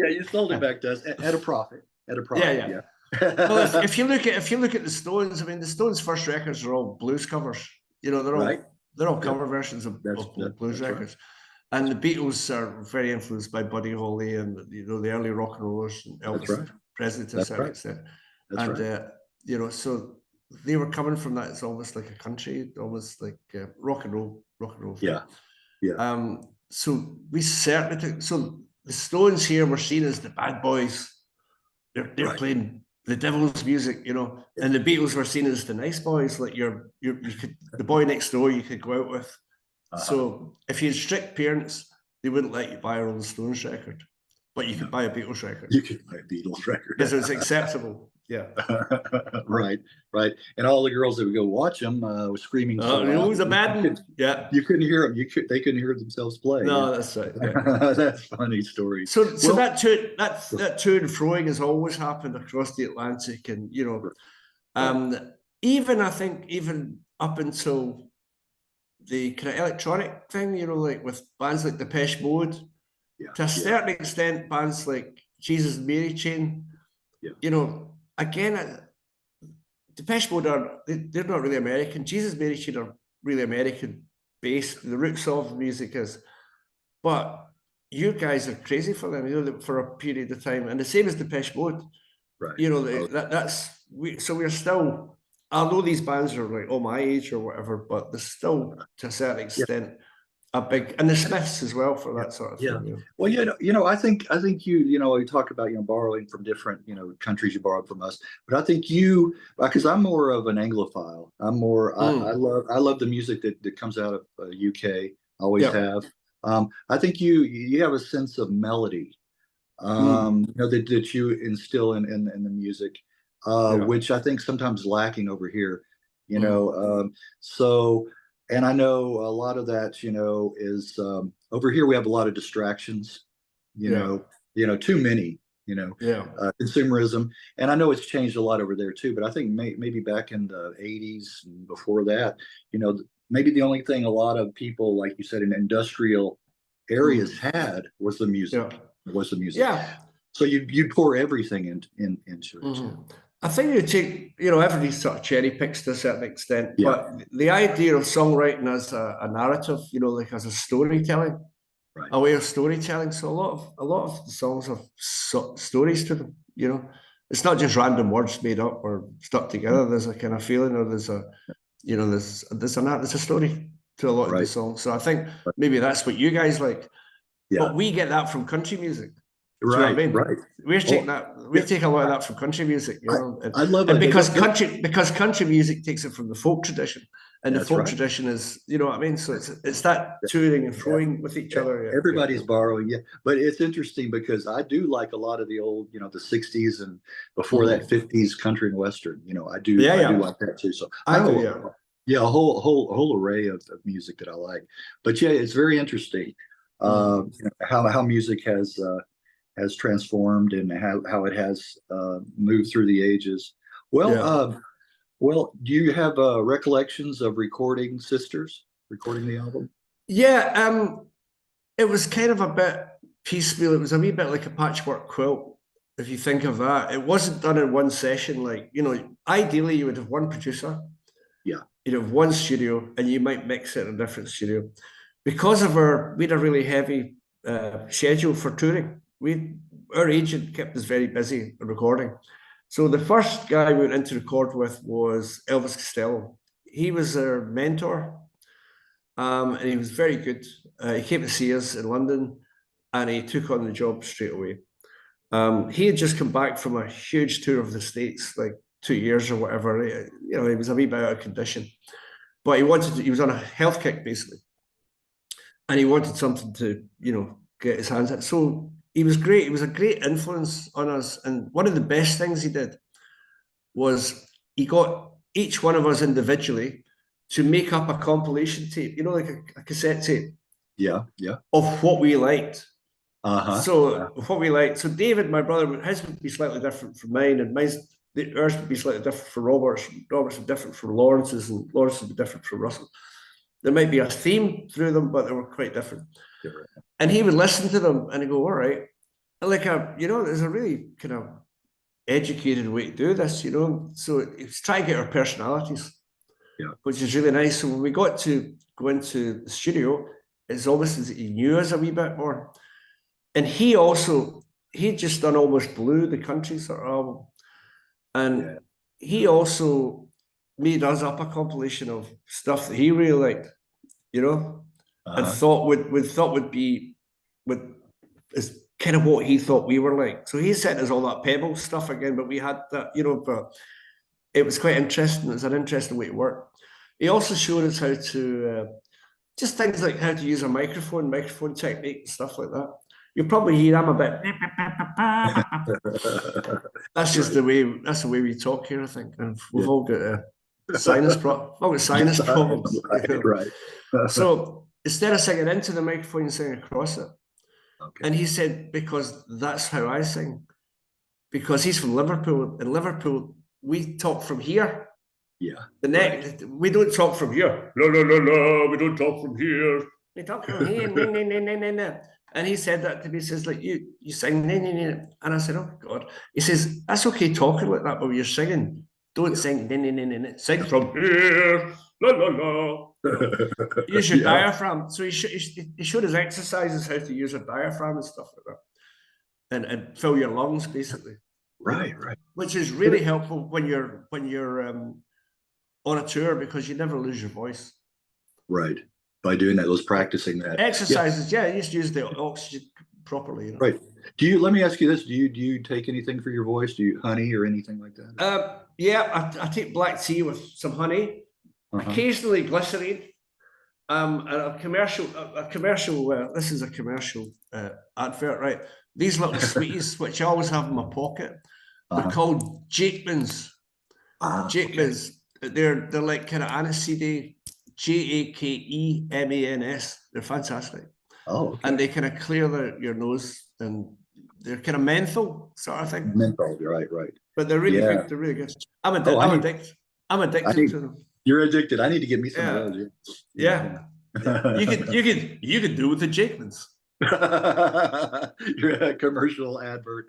you sold it back to us at a profit. Yeah. Well, if you look at the Stones, I mean, the Stones' first records are all blues covers. You know, they're all cover versions of blues records. Right. And the Beatles are very influenced by Buddy Holly and, you know, the early rock and rollers and Elvis Presley to a certain extent. You know, so they were coming from that. It's almost like a country, almost like rock and roll. Yeah. So we certainly took. So the Stones here were seen as the bad boys. They're playing the devil's music, you know, and the Beatles were seen as the nice boys, like you could, the boy next door you could go out with. So if you had strict parents, they wouldn't let you buy a Rolling Stones record, but you could buy a Beatles record. You could buy a Beatles record because it's acceptable. Yeah. Right. And all the girls that would go watch them were screaming. It was a madman. You couldn't hear them. They couldn't hear themselves play. No, that's right. That's a funny story. So that to and froing has always happened across the Atlantic, and you know, even I think even up until the kind of electronic thing, you know, like with bands like Depeche Mode, to a certain extent, bands like Jesus and Mary Chain, you know. Again, Depeche Mode they're not really American. Jesus Mary Chain are really American based. The roots of music is, but you guys are crazy for them, you know, for a period of time, and the same as Depeche Mode. Right. You know, so we're still, although these bands are like all my age or whatever, but they're still to a certain extent a big, and the Smiths as well for that sort of Yeah. thing. You know? Well, I think you talk about, borrowing from different, countries you borrowed from us, but I think because I'm more of an Anglophile. I love the music that comes out of UK. Always Yeah. have. I think you have a sense of melody, that you instill in the music, Yeah. which I think sometimes lacking over here, Mm. so, and I know a lot of that, is, over here we have a lot of distractions, Yeah. too many, Yeah. consumerism, and I know it's changed a lot over there too, but I think maybe back in the 80s and before that, maybe the only thing a lot of people, like you said, in industrial areas had was the music. Yeah. Was the music. Yeah. So you pour everything into it. Mm-hmm. I think you take, everybody sort of cherry picks to a certain extent, Yeah. but the idea of songwriting as a narrative, like as a storytelling, Right. a way of storytelling. So a lot of the songs have stories to them. It's not just random words made up or stuck together. There's a kind of feeling, or there's a, there's a story to a lot of the Right. songs. So I think maybe that's what you guys like. Yeah. But we get that from country music. Do you know Right. what I mean? Right. We're taking that. We take a lot of that from country music, I love and it. because country music takes it from the folk tradition, and the That's folk right. tradition is, you know what I mean. So it's that touring and throwing with each other. Yeah, Everybody's borrowing, yeah. But it's interesting because I do like a lot of the old, the 60s and before that 50s country and western. I do like that too. So I have a whole array of music that I like. But yeah, it's very interesting how music has transformed and how it has moved through the ages. Well, do you have recollections of recording the album? Yeah, it was kind of a bit piecemeal. It was a wee bit like a patchwork quilt, if you think of that. It wasn't done in one session. Like, ideally you would have one producer. Yeah. You'd have one studio, and you might mix it in a different studio. Because of we had a really heavy schedule for touring. Our agent kept us very busy recording. So the first guy we went in to record with was Elvis Costello. He was our mentor, and he was very good. He came to see us in London, and he took on the job straight away. He had just come back from a huge tour of the States, like 2 years or whatever. He was a wee bit out of condition, but he was on a health kick basically, and he wanted something to, get his hands at. So he was great. He was a great influence on us. And one of the best things he did was he got each one of us individually to make up a compilation tape, like a cassette tape. Yeah, yeah. Of what we liked. Uh-huh. So what we liked. So David, my brother, his would be slightly different from mine, and ours would be slightly different from Robert's. Robert's would be different from Lawrence's, and Lawrence would be different from Russell. There might be a theme through them, but they were quite different. Yeah, right. And he would listen to them and he'd go, all right. And there's a really kind of educated way to do this, So it's try to get our personalities, which is really nice. So when we got to go into the studio, it's almost as he knew us a wee bit more. And he'd just done Almost Blue, the country sort of album. And he also made us up a compilation of stuff that he really liked, and thought would be is kind of what he thought we were like. So he sent us all that Pebble stuff again, but we had that, but it was quite interesting. It was an interesting way to work. He also showed us how to just things like how to use a microphone technique and stuff like that. You'll probably hear I'm a bit. That's just that's the way we talk here, I think. And we've all got sinus problems. Right. So instead of singing into the microphone, you sing across it. Okay. And he said, because that's how I sing. Because he's from Liverpool. In Liverpool, we talk from here. Yeah. We don't talk from here. No, we don't talk from here. We talk from here. And he said that to me. He says, like, you sing, and I said, oh God. He says, that's okay talking like that, but when you're singing, don't sing, sing from here, la la la. Use your diaphragm. So he showed us exercises how to use a diaphragm and stuff like that, and fill your lungs basically. Right. Which is really helpful when you're on a tour, because you never lose your voice. Right. By doing that, was practicing that. Exercises, yeah, you just use the oxygen properly. You know? Right. Let me ask you this, do you take anything for your voice? Do you honey or anything like that? Yeah, I take black tea with some honey, occasionally glycerine. And a commercial, this is a commercial advert, right? These little sweeties, which I always have in my pocket, they're called Jakemans. Jakemans. Okay. They're like kind of aniseed, Jakemans. They're fantastic. Oh, okay. And they kind of clear your nose, and they're kind of menthol sort of thing. Menthol, right. But they're really good. They're really good. I'm addicted to them. You're addicted. I need to get me some of those. Yeah. You could do with the Jakemans. You're a commercial advert.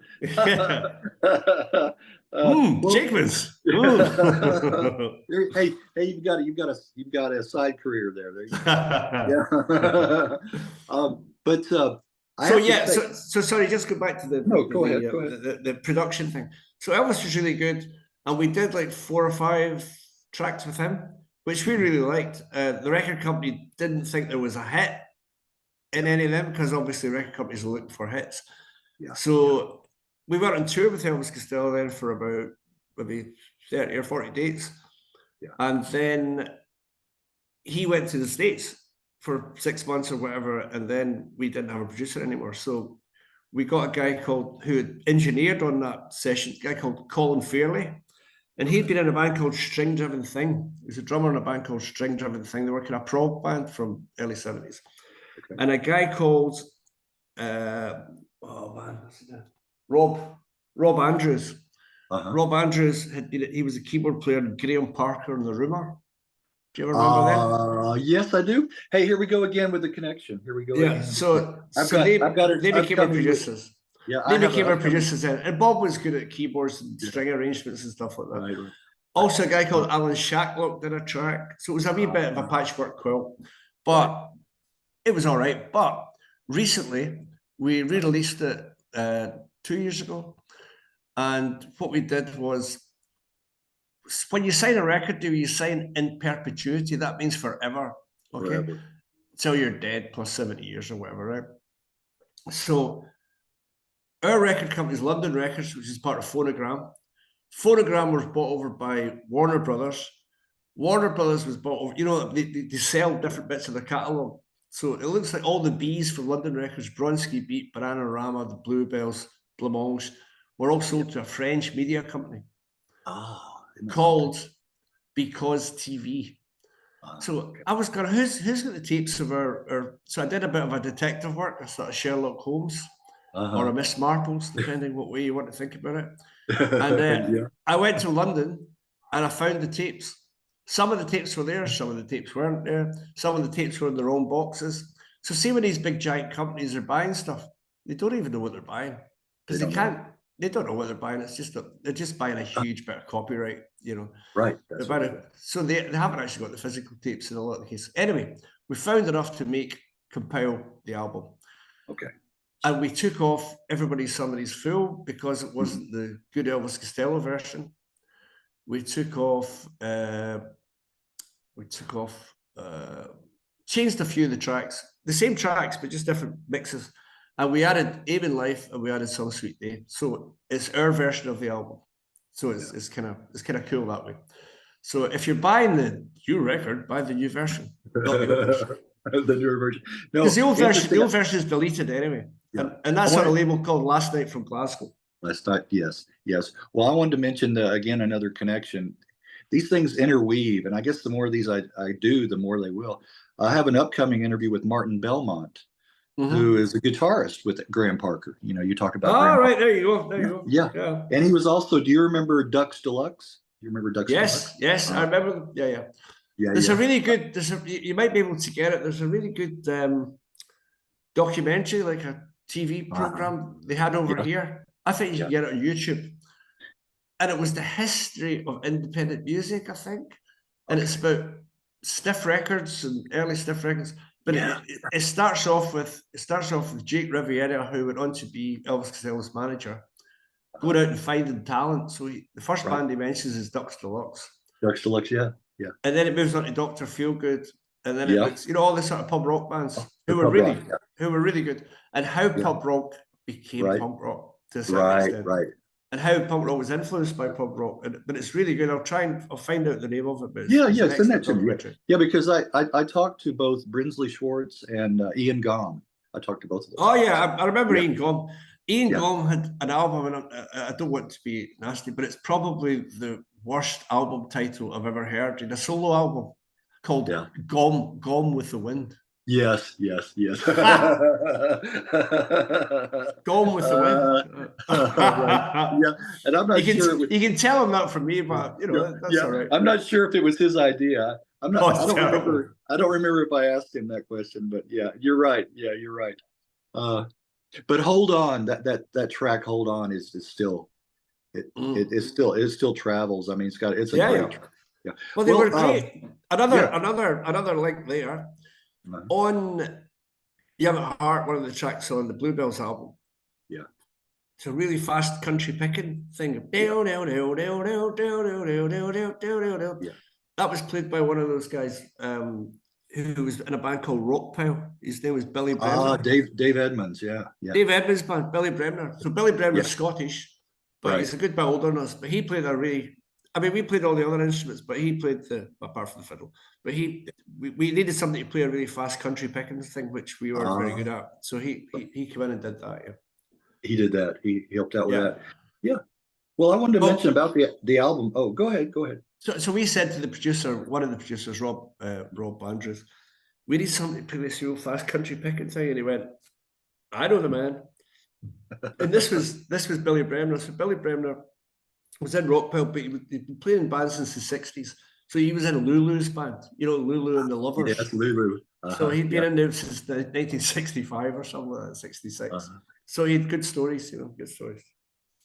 Jakemans. Hey, you've got a side career there. There you go. So sorry, just go back to the production thing. So Elvis was really good, and we did like 4 or 5 tracks with him, which we really liked. The record company didn't think there was a hit in any of them, because obviously record companies are looking for hits. So we went on tour with Elvis Costello then for about maybe 30 or 40 dates. And then he went to the States for 6 months or whatever, and then we didn't have a producer anymore. So we got a guy who had engineered on that session, a guy called Colin Fairley. And he'd been in a band called String Driven Thing. He was a drummer in a band called String Driven Thing. They were kind of prog band from early 70s. Okay. And a guy called Rob Andrews. Rob Andrews he was a keyboard player in Graham Parker and the Rumour. Do you ever remember them? Yes, I do. Hey, here we go again with the connection. Here we go. Yeah. Again. They became our producers. They became our producers then. And Bob was good at keyboards and string arrangements and stuff like that. Right. Also, a guy called Alan Shacklock did a track. So it was a wee bit of a patchwork quilt. But it was all right. But recently, we re-released it 2 years ago. And what we did was, when you sign a record deal, you sign in perpetuity. That means forever. Okay? Forever. Till you're dead, plus 70 years or whatever, right? So our record company is London Records, which is part of Phonogram. Phonogram was bought over by Warner Brothers. Warner Brothers was bought over, they sell different bits of the catalogue. So it looks like all the Bs from London Records, Bronski Beat, Bananarama, the Bluebells, Blancmange, were all sold to a French media company called Because TV. So I was going, who's got the tapes of our so I did a bit of a detective work, a sort of Sherlock Holmes or a Miss Marples, depending what way you want to think about it. And I went to London and I found the tapes. Some of the tapes were there, some of the tapes weren't there. Some of the tapes were in their own boxes. So see, when these big giant companies are buying stuff, they don't even know what they're buying, because they don't know what they're buying. It's just they're just buying a huge bit of copyright, Right. So they haven't actually got the physical tapes in a lot of the cases. Anyway, we found enough to compile the album. Okay. And we took off Everybody's Somebody's Fool because it wasn't the good Elvis Costello version. We took off, changed a few of the tracks, the same tracks, but just different mixes. And we added Aim in Life and we added Some Sweet Day. So it's our version of the album. So it's kind of cool that way. So if you're buying the new record, buy the new version. The newer version. No, because the old version is deleted anyway. Yeah. And that's on a label called Last Night from Glasgow. Last Night, yes. Well, I wanted to mention again another connection. These things interweave, and I guess the more of these I do, the more they will. I have an upcoming interview with Martin Belmont, who is a guitarist with Graham Parker. You talk about. Oh, right, there you go. Yeah. And he was also. Do you remember Ducks Deluxe? Do you remember Ducks Deluxe? Yes, I remember them. Yeah. There's a really good. You might be able to get it. There's a really good documentary, like a TV program they had over here. I think you can get it on YouTube. And it was the history of independent music, I think. And it's about stiff records and early stiff records. But it starts off with Jake Riviera, who went on to be Elvis Costello's manager, going out and finding talent. So the first band he mentions is Ducks Deluxe. Ducks Deluxe, yeah. And then it moves on to Dr. Feelgood. and then it was, you know, all the sort of pub rock bands who were really good, and how pub rock became punk rock to a certain extent. And how punk rock was influenced by pub rock, but it's really good. I'll find out the name of it. But send that to me. Yeah, because I talked to both Brinsley Schwartz and Ian Gom. I talked to both of them. Oh yeah, I remember Ian Gom. Ian Gom had an album, and I don't want to be nasty, but it's probably the worst album title I've ever heard. He had a solo album called Gom with the Wind. Yes. Gone with the wind. Yeah, and I'm not sure. You can tell him that from me, but you know that's all right. I'm not sure if it was his idea. I'm not. I don't remember. I don't remember if I asked him that question, but yeah, you're right. Yeah, you're right. But Hold On, that track Hold On is still it still travels. I mean, it's a great track. Yeah. Well, they were great. Another link there. On Young at Heart, one of the tracks on the Bluebells album. Yeah. It's a really fast country picking thing. That was played by one of those guys who was in a band called Rockpile. His name was Billy Bremner. Dave Edmonds, yeah. Dave Edmonds' band, Billy Bremner. So Billy Bremner's Scottish, but he's a good bit older than us. But he played we played all the other instruments, but he played apart from the fiddle. But we needed somebody to play a really fast country picking thing, which we weren't very good at. So he came in and did that. Yeah, he did that. He helped out with that. Yeah. Well, I wanted to mention about the album. Oh, go ahead. So we said to the producer, one of the producers, Rob Andrews, we need somebody to play this real fast country picking thing, and he went, I know the man. And this was Billy Bremner. So Billy Bremner was in Rockpile, but he'd been playing in bands since the 60s. So he was in Lulu's band, you know, Lulu and the Lovers. Yeah, that's Lulu. So he'd been in there since 1965 or something like that, 66. So he had good stories, good stories.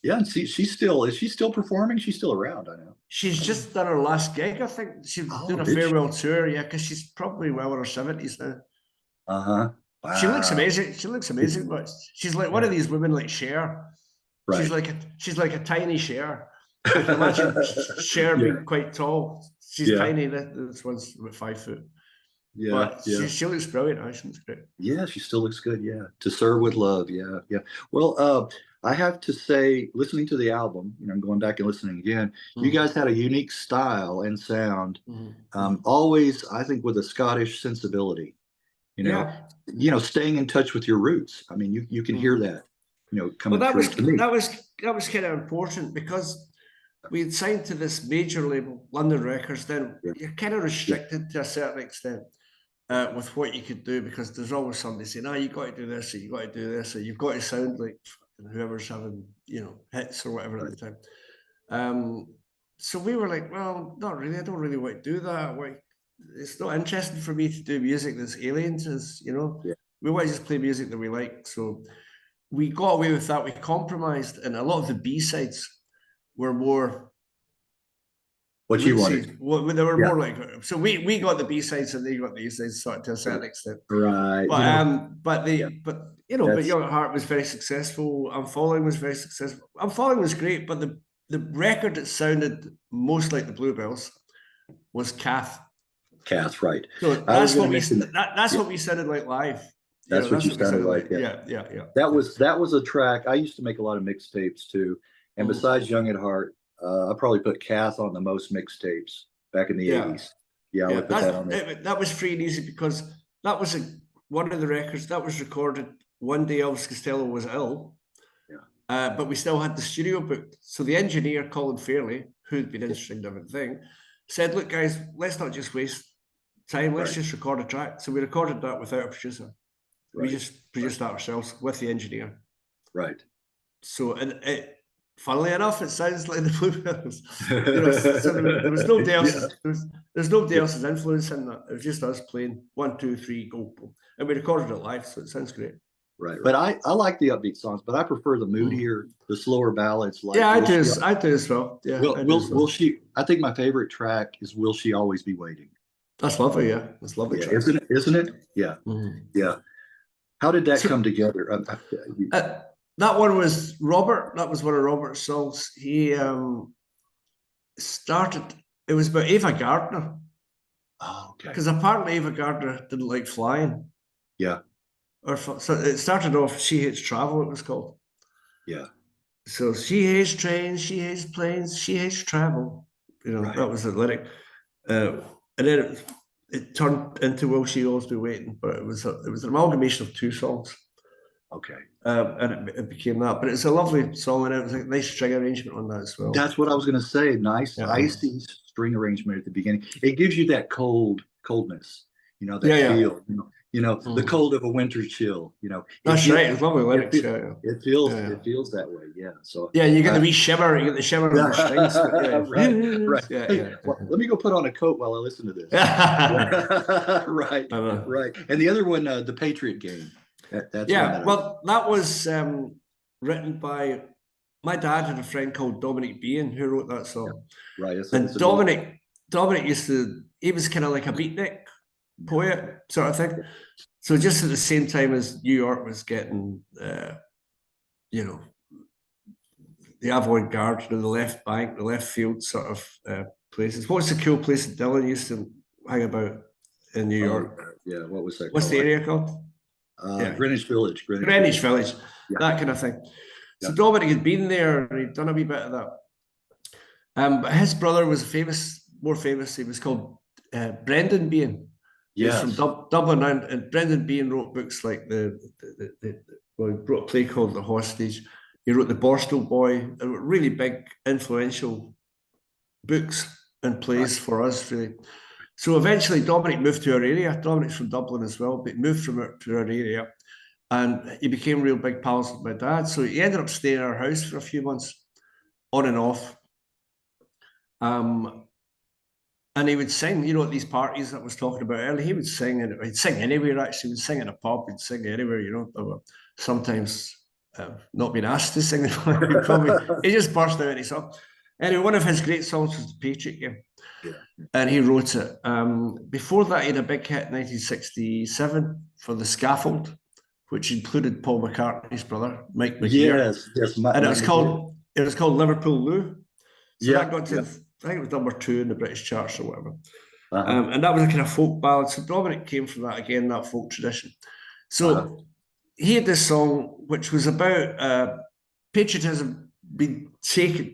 Yeah, and is she still performing? She's still around, I know. She's just done her last gig, I think. She's doing a farewell tour, because she's probably well in her 70s now. Wow. She looks amazing, but she's like one of these women like Cher. Right. She's like a tiny Cher. I can imagine Cher being quite tall. She's tiny. This one's about 5 foot. Yeah, but she looks brilliant. She looks great. Yeah, she still looks good. Yeah, To Serve with Love. Yeah. Well, I have to say, listening to the album, I'm going back and listening again. You guys had a unique style and sound. Always, I think, with a Scottish sensibility. Staying in touch with your roots. I mean, you can hear that. Coming through. That was kind of important because we had signed to this major label, London Records. Then you're kind of restricted to a certain extent with what you could do, because there's always somebody saying, you got to do this, or you got to do this, or you've got to sound like whoever's having hits or whatever at the time. So we were like, well, not really. I don't really want to do that. It's not interesting for me to do music that's alien to us. We want to just play music that we like. So we got away with that. We compromised, and a lot of the B-sides were more what you wanted. Well, they were more like, so we got the B-sides and they got the A-sides, sort of, to a certain extent. Right. But Young at Heart was very successful. I'm Falling was very successful. I'm Falling was great, but the record that sounded most like the Bluebells was Kath. Kath, right. So that's what we sounded like live. That's what you sounded like. Yeah. That was a track. I used to make a lot of mixtapes too. And besides Young at Heart, I probably put Kath on the most mixtapes back in the 80s. Yeah, I would put that on there. That was free and easy because that was one of the records that was recorded one day Elvis Costello was ill. Yeah. But we still had the studio booked. So the engineer, Colin Fairley, who'd been interested in different thing, said, look, guys, let's not just waste time. Let's just record a track. So we recorded that without a producer. Right. We just produced that ourselves with the engineer. Right. So, and funnily enough, it sounds like the Bluebells. So there was nobody else. There's nobody else's influence in that. It was just us playing 1, 2, 3, go, boom. And we recorded it live, so it sounds great. Right. But I like the upbeat songs, but I prefer the moodier, the slower ballads. Like I do as well. Yeah. Will she? I think my favorite track is "Will She Always Be Waiting." That's lovely. Yeah, that's lovely. Yeah, isn't it? Yeah. Yeah. How did that come together? That one was Robert. That was one of Robert's songs. He started. It was about Ava Gardner. Oh, okay. Because apparently Ava Gardner didn't like flying. Yeah. So it started off, She Hates Travel, it was called. Yeah. So she hates trains, she hates planes, she hates travel. Right. That was the lyric. And then it turned into Will She Always Be Waiting, but it was an amalgamation of two songs. Okay. And it became that. But it's a lovely song, and it was a nice string arrangement on that as well. That's what I was going to say. Nice, icy string arrangement at the beginning. It gives you that coldness, that feel, the cold of a winter chill, That's right. It's lovely lyrics. It feels that way. Yeah. So you get the wee shimmer, you get the shimmer of the strings. Right. Hey, well, let me go put on a coat while I listen to this. Right. Right. And the other one, The Patriot Game. That's that was written by, my dad had a friend called Dominic Bean who wrote that song. Yeah. Right. And Dominic he was kind of like a beatnik poet sort of thing. So just at the same time as New York was getting, the avant-garde, the left bank, the left field sort of places. What's the cool place that Dylan used to hang about in New York? Yeah, what was that? What's the area called? Greenwich Village. Greenwich Village, that kind of thing. So Dominic had been there and he'd done a wee bit of that. But his brother was more famous. He was called Brendan Bean. Yes. He's from Dublin, and Brendan Bean wrote books like he wrote a play called The Hostage. He wrote The Borstal Boy, really big, influential books and plays for us, really. So eventually Dominic moved to our area. Dominic's from Dublin as well, but he moved to our area, and he became real big pals with my dad. So he ended up staying in our house for a few months, on and off. And he would sing, at these parties that I was talking about earlier. He would sing, and he'd sing anywhere, actually. He would sing in a pub, he'd sing anywhere, sometimes not being asked to sing. He just burst out any song. Anyway, one of his great songs was The Patriot Game. Yeah. And he wrote it. Before that, he had a big hit in 1967 for The Scaffold, which included Paul McCartney's brother, Mike McGear. Yes. And it was called Liverpool Lou. So that got to, I think it was #2 in the British charts or whatever. And that was a kind of folk ballad. So Dominic came from that, again, that folk tradition. So he had this song which was about patriotism being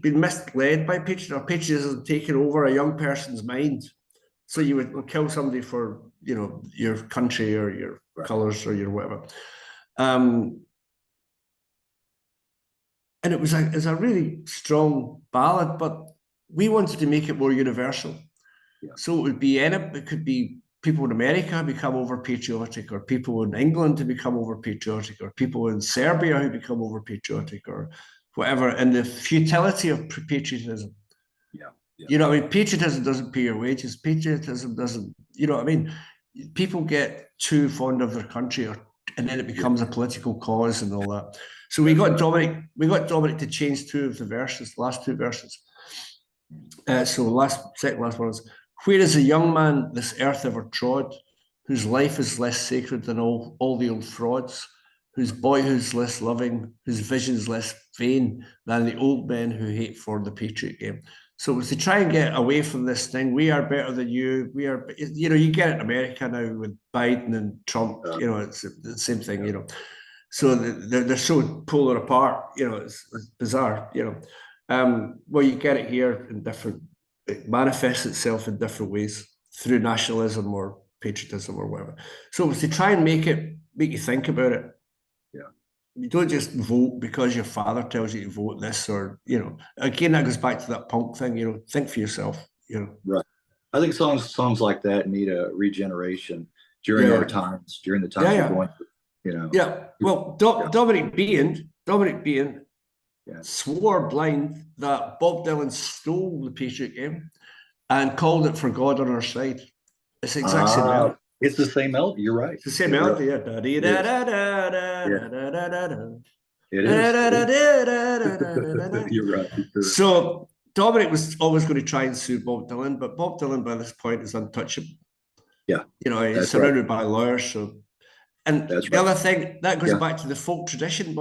misled by patriotism taking over a young person's mind. So you would kill somebody for, your country or your colours or your whatever. And it was a really strong ballad, but we wanted to make it more universal. Yeah. So it could be people in America become over patriotic, or people in England to become over patriotic, or people in Serbia who become over patriotic, or whatever. And the futility of patriotism. Yeah. Patriotism doesn't pay your wages. Patriotism doesn't, people get too fond of their country, and then it becomes a political cause and all that. So we got Dominic to change two of the verses, the last two verses. Second last one is, where is a young man this earth ever trod, whose life is less sacred than all the old frauds, whose boyhood's less loving, whose vision's less vain than the old men who hate for the Patriot Game. So it was to try and get away from this thing. We are better than you. We are, you get it in America now with Biden and Trump. It's the same thing. So they're so polar apart. It's bizarre. Well, you get it here in different. It manifests itself in different ways through nationalism or patriotism or whatever. So it was to try and make you think about it. Yeah. You don't just vote because your father tells you to vote this, or again, that goes back to that punk thing. Think for yourself. Right. I think songs like that need a regeneration during our times, during the times we're going through. Yeah. Well, Dominic Bean swore blind that Bob Dylan stole the Patriot Game and called it For God on Our Side. It's the exact same melody. It's the same melody. You're right. It's the same melody. It is. You're right. So Dominic was always going to try and sue Bob Dylan, but Bob Dylan by this point is untouchable. Yeah. He's surrounded by lawyers. So, and the other thing that goes back to the folk tradition,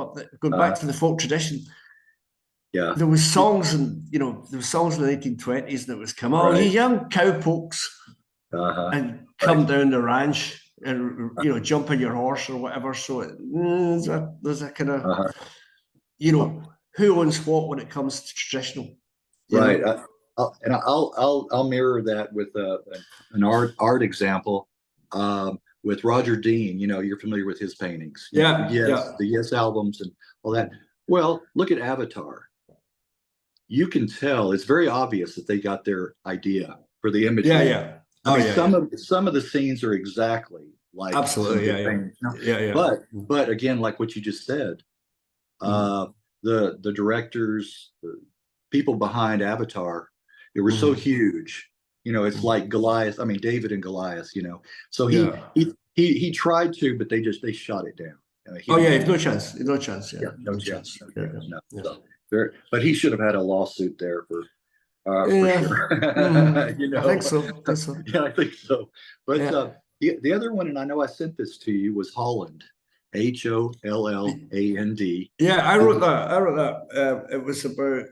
Yeah, there was songs, and there was songs in the 1920s that was come, you young cowpokes, and come down the ranch and jump on your horse or whatever. So there's a kind of who owns what when it comes to traditional, right? I'll mirror that with an art example. With Roger Dean, you're familiar with his paintings. The Yes albums and all that. Well, look at Avatar. You can tell it's very obvious that they got their idea for the imagery. Some of the scenes are exactly like absolutely, But again, like what you just said, the directors, the people behind Avatar, they were so huge. It's like Goliath. I mean, David and Goliath. So he tried to, but they shot it down. No chance. No chance. No chance. So but he should have had a lawsuit there for sure. I think so. Yeah, I think so. But the other one, and I know I sent this to you, was Holland. Holland. Yeah, I wrote that. It was about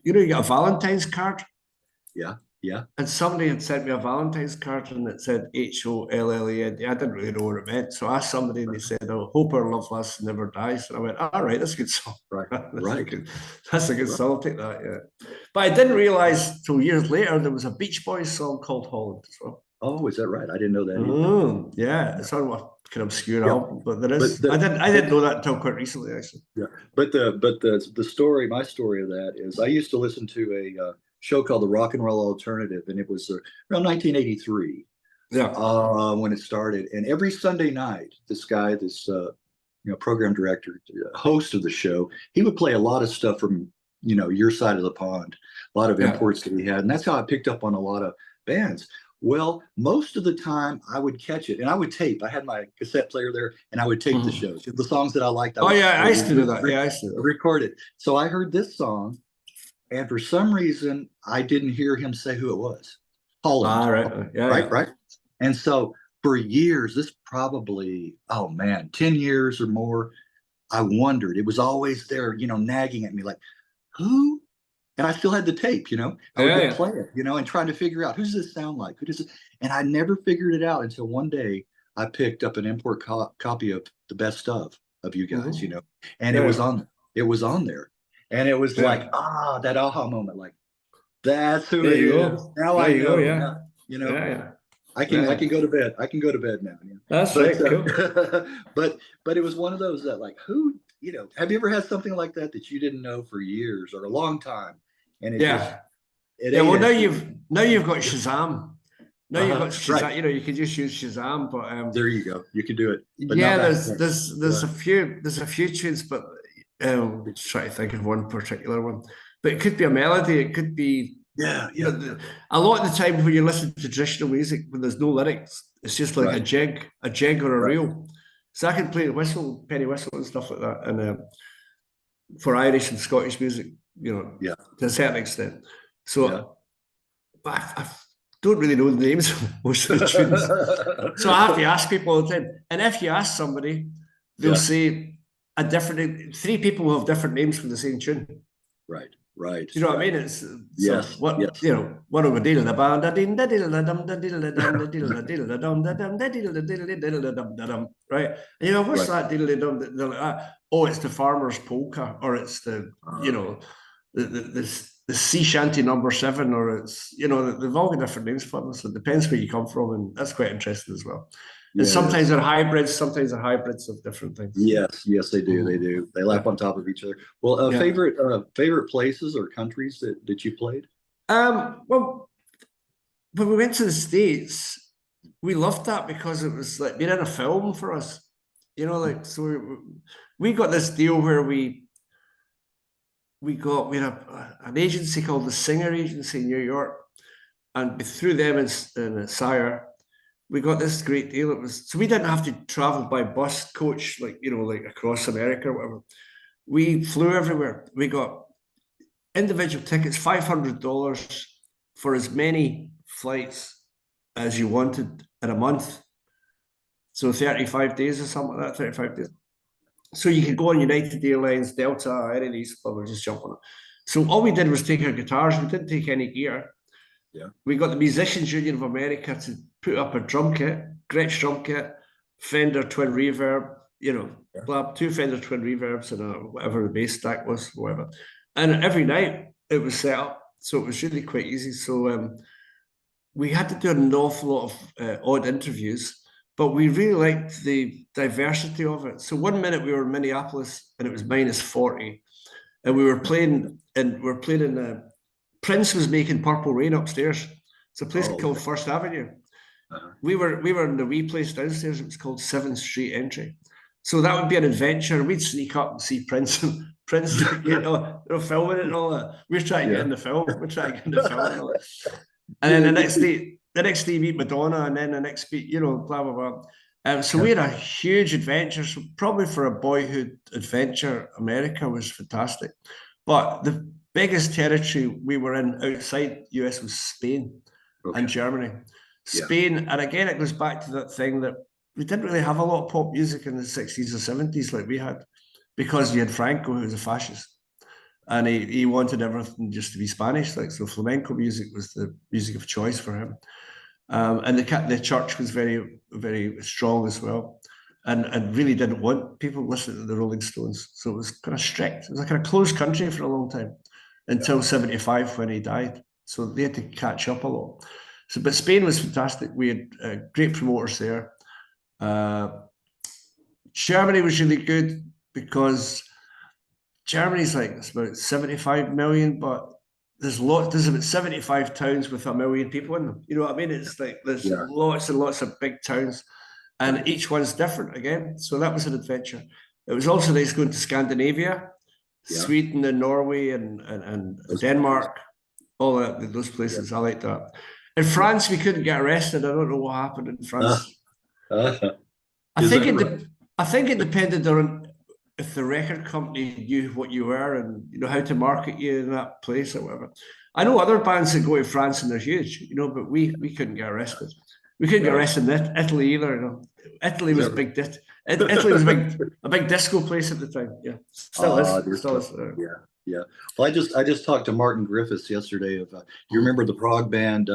you get a Valentine's card. Yeah. And somebody had sent me a Valentine's card and it said HOLLAND. I didn't really know what it meant. So I asked somebody and they said, "Oh, hope our love lasts and never dies." And I went, "All right, that's a good song." Right. That's a good song. I'll take that, yeah. But I didn't realize till years later there was a Beach Boys song called Holland as well. Oh, is that right? I didn't know that either. Yeah, it's sort of a kind of obscure album, but there is. I didn't know that until quite recently, actually. Yeah, but the story, my story of that is, I used to listen to a show called The Rock and Roll Alternative, and it was around 1983. When it started, and every Sunday night, this guy, program director, host of the show, he would play a lot of stuff from your side of the pond, a lot of imports that he had, and that's how I picked up on a lot of bands. Well, most of the time I would catch it and I would tape. I had my cassette player there and I would tape the shows. The songs that I liked. I used to do that. I used to record it. So I heard this song, and for some reason I didn't hear him say who it was. Holland. Right. And so for years, this probably, 10 years or more, I wondered. It was always there, nagging at me like, who? And I still had the tape, I would play it, and trying to figure out, who does this sound like? Who does it? And I never figured it out until one day I picked up an import copy of the best of you guys, and it was on there. And it was like, that aha moment, like, that's who it is. Now I know. I can go to bed. I can go to bed now. That's right. Cool. But it was one of those that, like, who, have you ever had something like that you didn't know for years or a long time? And well, now you've got Shazam. Now you've got Shazam. Right. You can just use Shazam, but there you go. You can do it. But there's a few tunes, but try to think of one particular one. But it could be a melody. It could be a lot of the time when you listen to traditional music, when there's no lyrics, it's just like a jig or a reel. So I can play the whistle, penny whistle, and stuff like that, and for Irish and Scottish music, to a certain extent. So I don't really know the names of most of the tunes. So I have to ask people all the time. And if you ask somebody, they'll say three people will have different names for the same tune. Right. Do you know what I mean? It's one of the right. And what's that? Oh, it's the farmer's polka, or it's the the sea shanty number 7, or it's they've all got different names for them. So it depends where you come from, and that's quite interesting as well. And sometimes they're hybrids, sometimes they're hybrids of different things. Yes, they do. They do. They lap on top of each other. Well, favorite places or countries that you played? Well, when we went to the States, we loved that because it was like being in a film for us. So we got this deal where we had an agency called the Singer Agency in New York, and through them in Sire, we got this great deal. So we didn't have to travel by bus coach, like across America or whatever. We flew everywhere. We got individual tickets, $500 for as many flights as you wanted in a month. So 35 days or something like that, 35 days. So you could go on United Airlines, Delta, any of these, but we'll just jump on it. So all we did was take our guitars. We didn't take any gear. We got the Musicians Union of America to put up a drum kit, Gretsch drum kit, Fender twin reverb, two Fender twin reverbs and whatever the bass stack was, whatever. And every night it was set up, so it was really quite easy. So we had to do an awful lot of odd interviews, but we really liked the diversity of it. So one minute we were in Minneapolis and it was -40, and we were playing in Prince was making Purple Rain upstairs. It's a place called First Avenue. We were in the wee place downstairs. It was called 7th Street Entry. So that would be an adventure. We'd sneak up and see Prince and Prince, they're filming it and all that. We're trying to get in the film. We're trying to get in the film and all that. And then the next day meet Madonna, and then the next beat, blah blah blah. So we had a huge adventure. So probably for a boyhood adventure, America was fantastic. But the biggest territory we were in outside the US was Spain and Germany. Spain, and again, it goes back to that thing that we didn't really have a lot of pop music in the 60s or 70s like we had, because you had Franco, who was a fascist. And he wanted everything just to be Spanish, so flamenco music was the music of choice for him. And the church was very, very strong as well, and really didn't want people listening to the Rolling Stones. So it was kind of strict. It was like a closed country for a long time, until 75 when he died. So they had to catch up a lot. So, but Spain was fantastic. We had great promoters there. Germany was really good because Germany's it's about 75 million, but there's about 75 towns with 1 million people in them. You know what I mean? It's there's lots and lots of big towns, and each one's different again. So that was an adventure. It was also nice going to Scandinavia, Sweden and Norway and Denmark, all those places. I like that. In France, we couldn't get arrested. I don't know what happened in France. I think it depended on if the record company knew what you were and how to market you in that place or whatever. I know other bands that go to France and they're huge, but we couldn't get arrested. We couldn't get arrested in Italy either. Italy was Italy was a big disco place at the time. Yeah, still is. Yeah. Well, I just talked to Martin Griffiths yesterday of you remember the prog band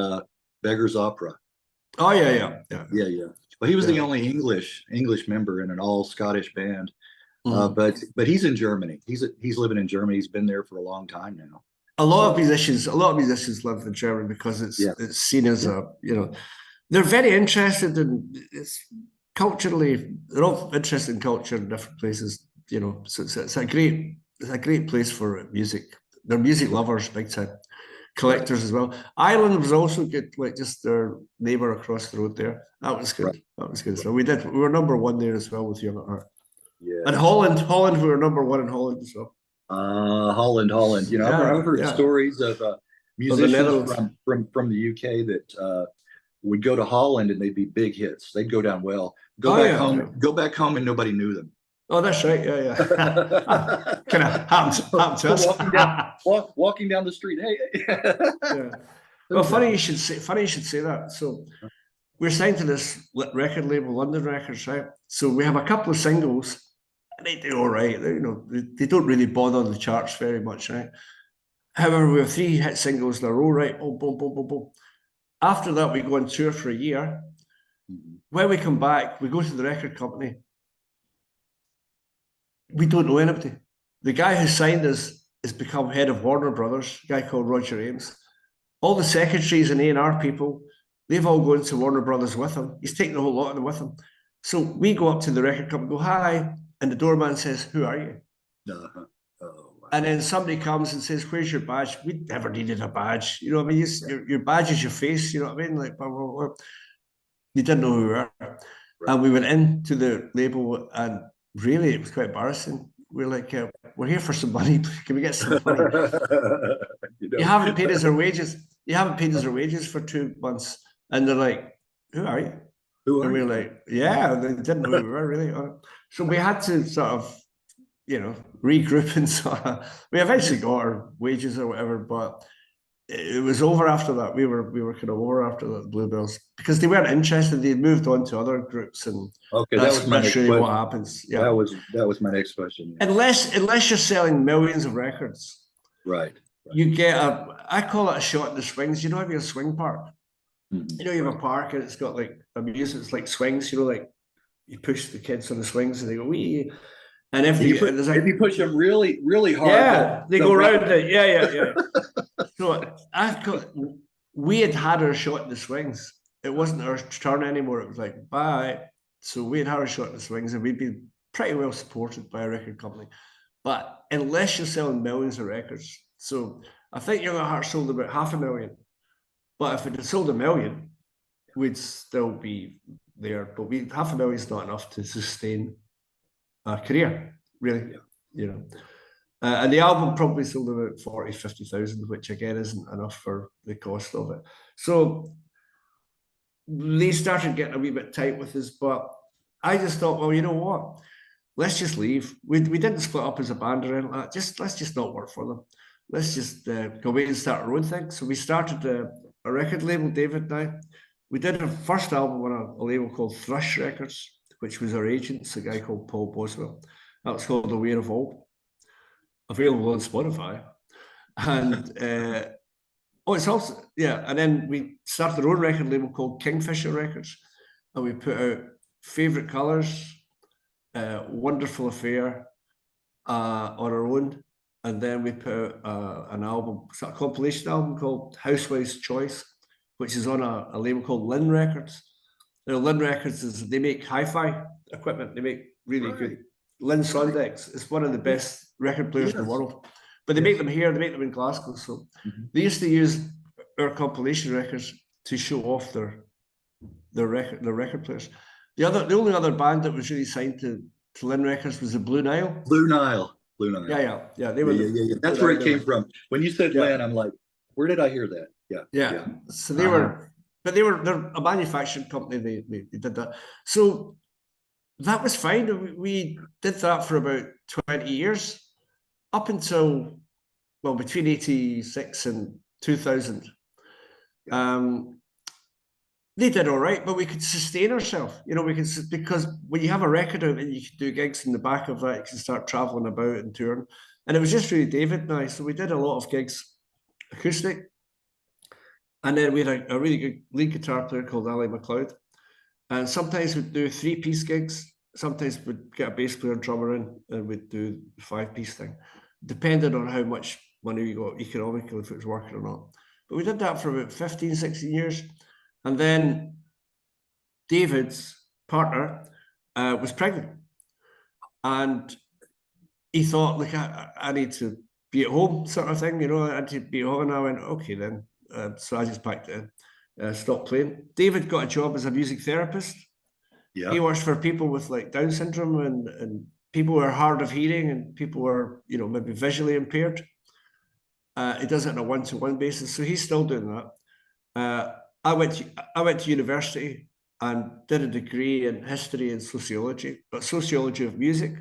Beggars Opera? Oh yeah. Well, he was the only English member in an all Scottish band. But he's in Germany. He's living in Germany. He's been there for a long time now. A lot of musicians live in Germany because it's seen as they're very interested in culturally. They're all interested in culture in different places. So it's a great place for music. They're music lovers, big time. Collectors as well. Ireland was also good, just their neighbour across the road there. That was good. Right. That was good. So we were number one there as well with Young at Heart. Yeah. And Holland, we were number one in Holland as well. Holland. I've heard stories of musicians from the UK that would go to Holland and they'd be big hits. They'd go down well. Go back home and nobody knew them. Oh, that's right. Yeah. Kind of happened to us. Walking down the street. Hey. Well, funny you should say that. So we're signed to this record label, London Records, right? So we have a couple of singles, and they do all right. They don't really bother the charts very much, right? However, we have 3 hit singles. They're all right. Oh, boom, boom, boom, boom. After that, we go on tour for a year. When we come back, we go to the record company. We don't know anybody. The guy who signed us has become head of Warner Brothers, a guy called Roger Ames. All the secretaries and A&R people, they've all gone to Warner Brothers with him. He's taken a whole lot of them with him. So we go up to the record company, go, hi, and the doorman says, who are you? And then somebody comes and says, where's your badge? We never needed a badge. You know what I mean? Your badge is your face, you know what I mean? You didn't know who we were. Right. And we went into the label and really, it was quite embarrassing. We're like, we're here for some money. Can we get some money? You haven't paid us our wages. You haven't paid us our wages for 2 months. And they're like, who are you? And we're like, yeah, they didn't know who we were really. So we had to sort of, regroup and sort of, we eventually got our wages or whatever, but it was over after that. We were kind of over after that, Bluebells, because they weren't interested. They'd moved on to other groups, and that's really what happens. Yeah, that was my next question. Unless you're selling millions of records, right? you get I call it a shot in the swings. You know, if you're a swing park, Mhm. you know, you have a park and it's got like amusements like swings, you know, like you push the kids on the swings and they go, wee. And if If you push them really, really hard, yeah, they go run. around it. Yeah. So we had our shot in the swings. It wasn't our turn anymore. It was like, bye. So we had our shot in the swings and we'd been pretty well supported by a record company. But unless you're selling millions of records, so I think Young at Heart sold about 500,000. But if it had sold 1 million, we'd still be there. But 500,000 is not enough to sustain a career, really. You know. And the album probably sold about 40, 50,000, which again isn't enough for the cost of it. So they started getting a wee bit tight with us, but I just thought, well, you know what? Let's just leave. We didn't split up as a band or anything like that. Let's just not work for them. Let's just go away and start our own thing. So we started a record label, David and I. We did our first album on a label called Thrush Records, which was our agents, a guy called Paul Boswell. That was called Aware of All. Available on Spotify. And it's also, and then we started our own record label called Kingfisher Records. And we put out Favorite Colors, Wonderful Affair on our own. And then we put out an album, a compilation album called Housewife's Choice, which is on a label called Lynn Records. Lynn Records they make hi-fi equipment. They make really good. Lynn Sondex is one of the best record players in the world. But they make them here, they make them in Glasgow. So they used to use our compilation records to show off their record players. The only other band that was really signed to Lynn Records was the Blue Nile. Blue Nile. Yeah. They were. That's where it came from. When you said Lynn, I'm like, where did I hear that? Yeah. So they were, but they're a manufacturing company. They did that. So that was fine. We did that for about 20 years, up until, well, between 86 and 2000. They did all right, but we could sustain ourselves. You know, because when you have a record out and you can do gigs in the back of that, you can start traveling about and touring. And it was just really David and I. So we did a lot of gigs acoustic. And then we had a really good lead guitar player called Ali McLeod. And sometimes we'd do 3-piece gigs. Sometimes we'd get a bass player and drummer in and we'd do the 5-piece thing, depending on how much money we got economically, if it was working or not. But we did that for about 15, 16 years. And then David's partner was pregnant. And he thought, like, I need to be at home, sort of thing, you know, I need to be at home. And I went, okay, then. So I just packed it in, stopped playing. David got a job as a music therapist. Yeah. He works for people with like Down syndrome and people who are hard of hearing and people who are, you know, maybe visually impaired. He does it on a one-to-one basis. So he's still doing that. I went to university and did a degree in history and sociology, but sociology of music.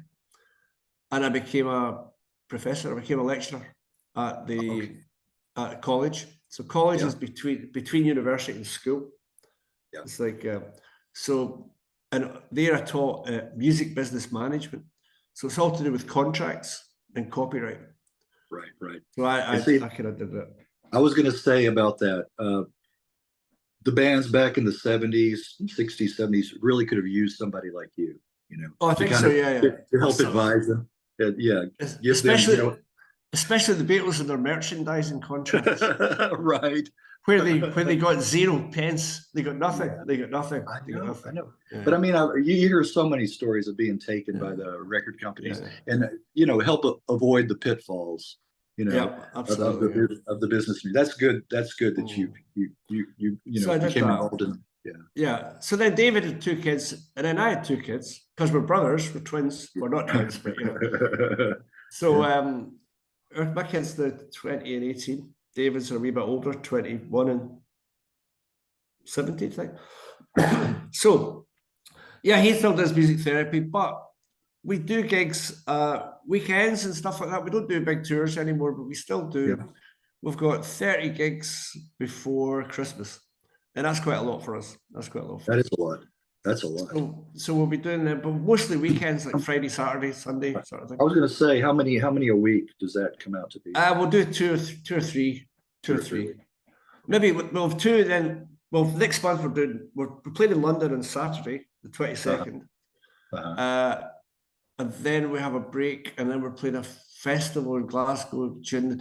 And I became a professor. I became a lecturer at the at college. So college is between university and school. Yeah. It's like and there I taught music business management. So it's all to do with contracts and copyright. Right. So I kind of did that. I was going to say about that. The bands back in the 70s, 60s, 70s really could have used somebody like you, you know. Oh, I think so, to help advise them. Especially the Beatles and their merchandising contracts. Right. Where they got 0 pence, they got nothing. They got nothing. I know. Yeah. But I mean, you hear so many stories of being taken by the record companies, and you know, help avoid the pitfalls, you know, of the business. That's good. That's good that you know, became involved in. Yeah. So then David had 2 kids, and then I had 2 kids because we're brothers, we're twins. We're not twins, but you know. So my kids, they're 20 and 18. David's a wee bit older, 21 and 17, I think. So, yeah, he still does music therapy, but we do gigs weekends and stuff like that. We don't do big tours anymore, but we still do. Yeah. We've got 30 gigs before Christmas, and that's quite a lot for us. That is a lot. That's a lot. So we'll be doing that, but mostly weekends, like Friday, Saturday, Sunday, sort of thing. I was going to say, how many a week does that come out to be? We'll do two or three. Maybe we'll have two. Then, well, next month we're playing in London on Saturday, the 22nd, and then we have a break, and then we're playing a festival in Glasgow, July the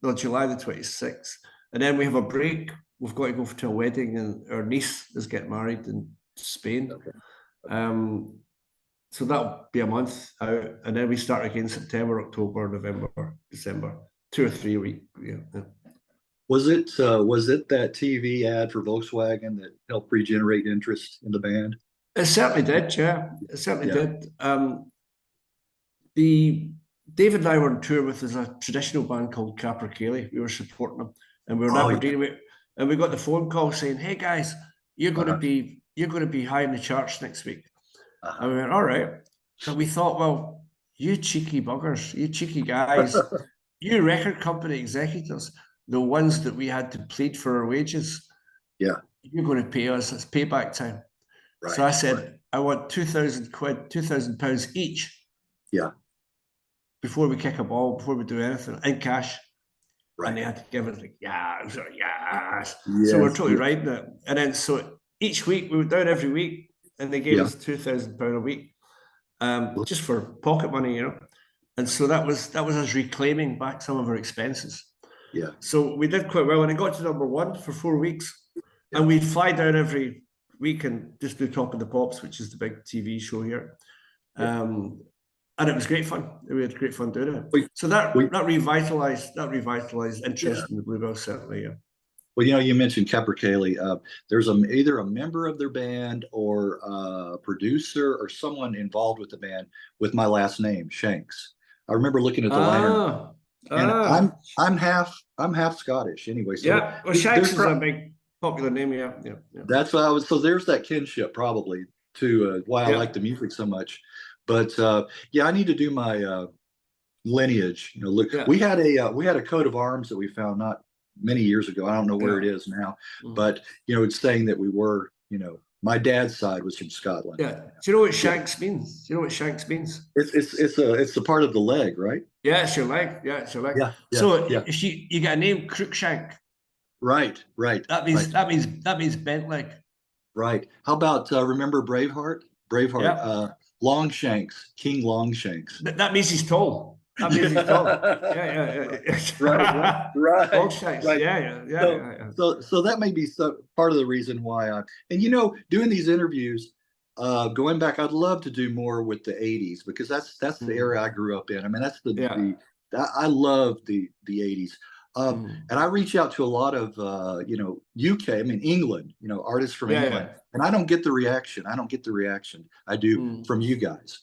26th, and then we have a break. We've got to go to a wedding, and our niece is getting married in Spain. So that'll be a month out, and then we start again September, October, November, December, 2 or 3 weeks. Yeah. Was it that TV ad for Volkswagen that helped regenerate interest in the band? It certainly did, yeah. It certainly did. David and I were on tour with a traditional band called Capercaillie. We were supporting them, and we were in Aberdeen, and we got the phone call saying, "Hey guys, you're going to be high in the charts next week." And we went, "All right." So we thought, well, you cheeky buggers, you cheeky guys, you record company executives, the ones that we had to plead for our wages, you're going to pay us. It's payback time. Right. So I said, I want 2,000 quid, £2,000 each. Yeah. Before we kick a ball, before we do anything, in cash. Right. And they had to give it like, yes. So we're totally riding it. And then so each week, we went down every week, and they gave us £2,000 a week, just for pocket money, And so that was us reclaiming back some of our expenses. Yeah. So we did quite well, and it got to #1 for 4 weeks, and we'd fly down every week and just do Top of the Pops, which is the big TV show here. And it was great fun. We had great fun doing it. So that revitalized interest in the Bluebells, certainly. Yeah. Well, you mentioned Capercaillie. There's either a member of their band or a producer or someone involved with the band with my last name, Shanks. I remember looking at the liner, and I'm half Scottish anyway. So well, Shanks is a big popular name. Yeah. That's what I was. So there's that kinship probably to why I like the music so much. But I need to do my lineage. Look, we had a coat of arms that we found not many years ago. I don't know where it is now, but it's saying that we were, my dad's side was from Scotland. Yeah. Do you know what Shanks means? Do you know what Shanks means? It's a part of the leg, right? Yeah, it's your leg. Yeah, it's your leg. Yeah. So if you get a name, Crookshank. Right. That means bent leg. Right. How about remember Braveheart? Yeah. Longshanks, King Longshanks. That means he's tall. That means he's tall. Yeah. Right. Longshanks. Right. Yeah. So that may be part of the reason why doing these interviews, going back, I'd love to do more with the 80s because that's the era I grew up in. I mean, that's I love the 80s. And I reach out to a lot of, UK, England, artists from England, and I don't get the reaction. I do from you guys,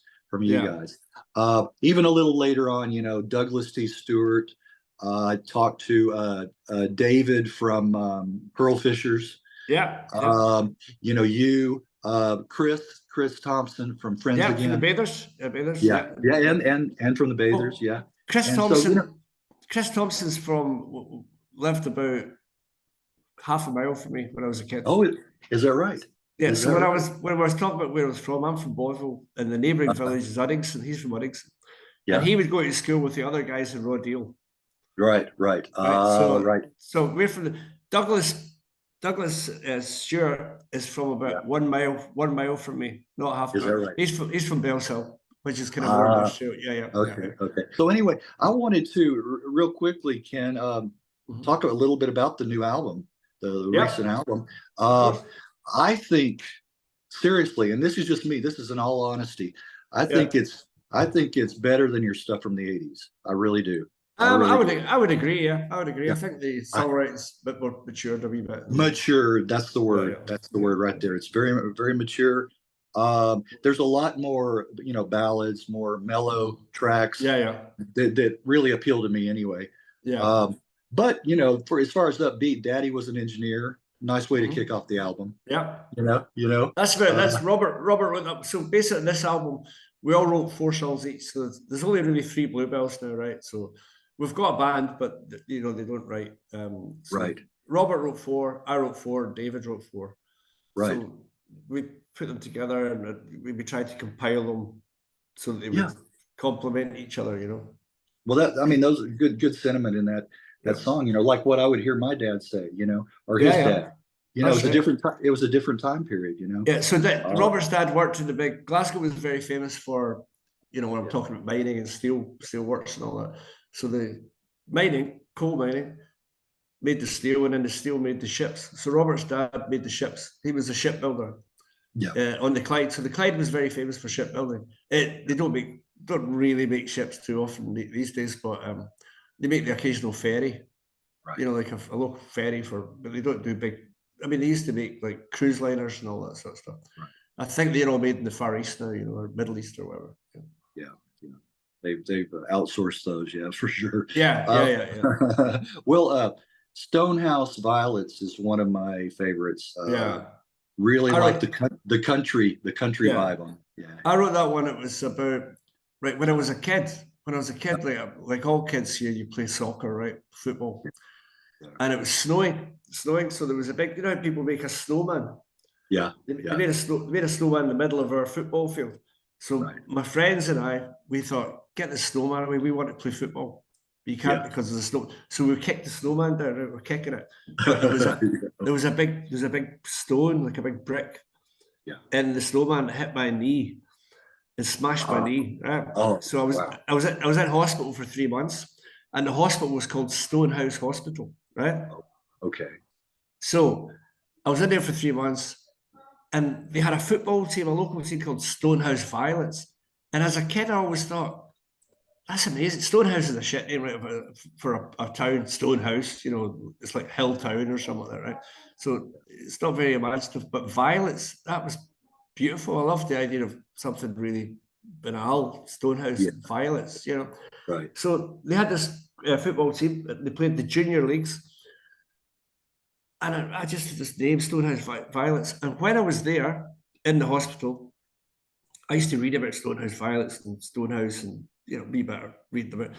even a little later on, Douglas T. Stewart. I talked to David from Pearl Fishers. Chris Thompson from Friends Again. From the Bathers. And from the Bathers, Chris Thompson. Chris Thompson's lived about half a mile from me when I was a kid. Oh, is that right? Yeah. So when I was talking about where I was from, I'm from Boyville, and the neighbouring village is Uddingston. He's from Uddingston. Yeah. And he would go to school with the other guys in Rodale. Right. So we're from Douglas Stewart is from about 1 mile from me, not half a mile. Is that right? He's from Bells Hill, which is kind of more Okay. So anyway, I wanted to real quickly, Ken, talk a little bit about the new album, the recent album. I think seriously, and this is just me. This is in all honesty. I think it's better than your stuff from the 80s. I really do. I would agree. Yeah, I would agree. I think the songwriting's a bit more matured a wee bit. Mature. That's the word. That's the word right there. It's very, very mature. There's a lot more, ballads, more mellow tracks. That really appeal to me anyway. But for as far as upbeat, Daddy was an engineer. Nice way to kick off the album. Yeah. That's Robert wrote that. So basically, this album, we all wrote 4 songs each. So there's only really 3 Bluebells now, right? So we've got a band, but they don't write. Right. Robert wrote 4. I wrote 4. David wrote 4. Right. So we put them together, and we tried to compile them so that they would complement each other, you know. Well, that, I mean, those are good sentiment in that song, you know, like what I would hear my dad say, you know, or his dad. You know, it was a different time. It was a different time period, you know. Yeah. So that Robert's dad worked in the big Glasgow was very famous for, you know, when I'm talking about mining and steel works and all that. So the mining, coal mining, made the steel, and then the steel made the ships. So Robert's dad made the ships. He was a shipbuilder. Yeah. On the Clyde. So the Clyde was very famous for shipbuilding. They don't really make ships too often these days, but they make the occasional ferry. Right. You know, like a local ferry but they don't do big. I mean, they used to make like cruise liners and all that sort of stuff. Right. I think they're all made in the Far East now, you know, or Middle East or whatever. Yeah. They've outsourced those, for sure. Yeah. Well, Stonehouse Violets is one of my favorites. Really like the country vibe on. Yeah. I wrote that one. It was about when I was a kid. Like all kids here, you play soccer, right? Football. Yeah. And it was snowing. So there was a big, you know, people make a snowman. Yeah. They made a snowman in the middle of our football field. So my friends and I, we thought, get the snowman away. We want to play football. But you can't because of the snow. So we kicked the snowman down. We're kicking it. But there was a big stone, like a big brick. Yeah. And the snowman hit my knee and smashed my knee. Right? So I was in hospital for 3 months, and the hospital was called Stonehouse Hospital. Right. Okay. So I was in there for 3 months. And they had a football team, a local team called Stonehouse Violets. And as a kid, I always thought, that's amazing. Stonehouse is a shit name, right, for a town, Stonehouse. You know, it's like Hill Town or something like that, right? So it's not very imaginative. But Violets, that was beautiful. I loved the idea of something really banal, Stonehouse Violets, you know. Right. So they had this football team. They played the junior leagues. And I just this name, Stonehouse Violets. And when I was there in the hospital, I used to read about Stonehouse Violets and Stonehouse, and you know, be better read about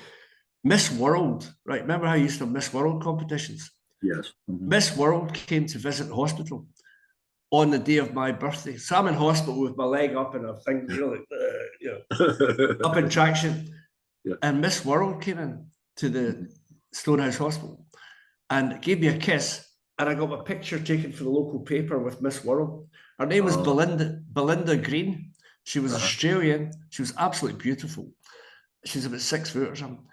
Miss World. Right? Remember how I used to have Miss World competitions? Yes. Mm-hmm. Miss World came to visit the hospital on the day of my birthday. So I'm in hospital with my leg up and a thing, up in traction. Yeah. And Miss World came in to the Stonehouse Hospital and gave me a kiss. And I got my picture taken for the local paper with Miss World. Her name was Belinda Green. She was Australian. She was absolutely beautiful. She's about 6 foot or something.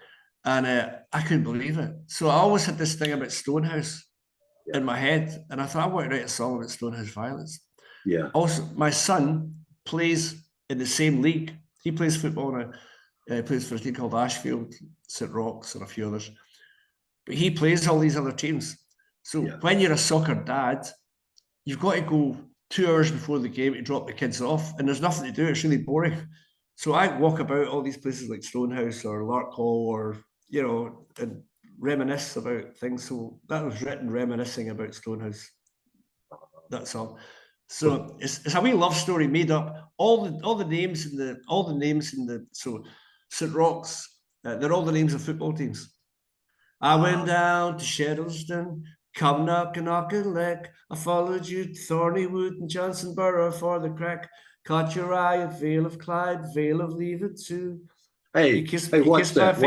And I couldn't believe it. So I always had this thing about Stonehouse in my head. And I thought, I want to write a song about Stonehouse Violets. Yeah. Also, my son plays in the same league. He plays football now. He plays for a team called Ashfield, St. Roch's, and a few others. But he plays all these other teams. So when you're a soccer dad, you've got to go 2 hours before the game to drop the kids off, and there's nothing to do. It's really boring. So I walk about all these places like Stonehouse or Lark Hall, or, you know, and reminisce about things. So that was written reminiscing about Stonehouse, that song. So it's a wee love story made up. All the names in the so St. Roch's, they're all the names of football teams. I went down to Shettleston. Come knock a lick. I followed you to Thornywood and Johnsonborough for the crack. Caught your eye at Vale of Clyde, Vale of Lever too. Hey, watch that.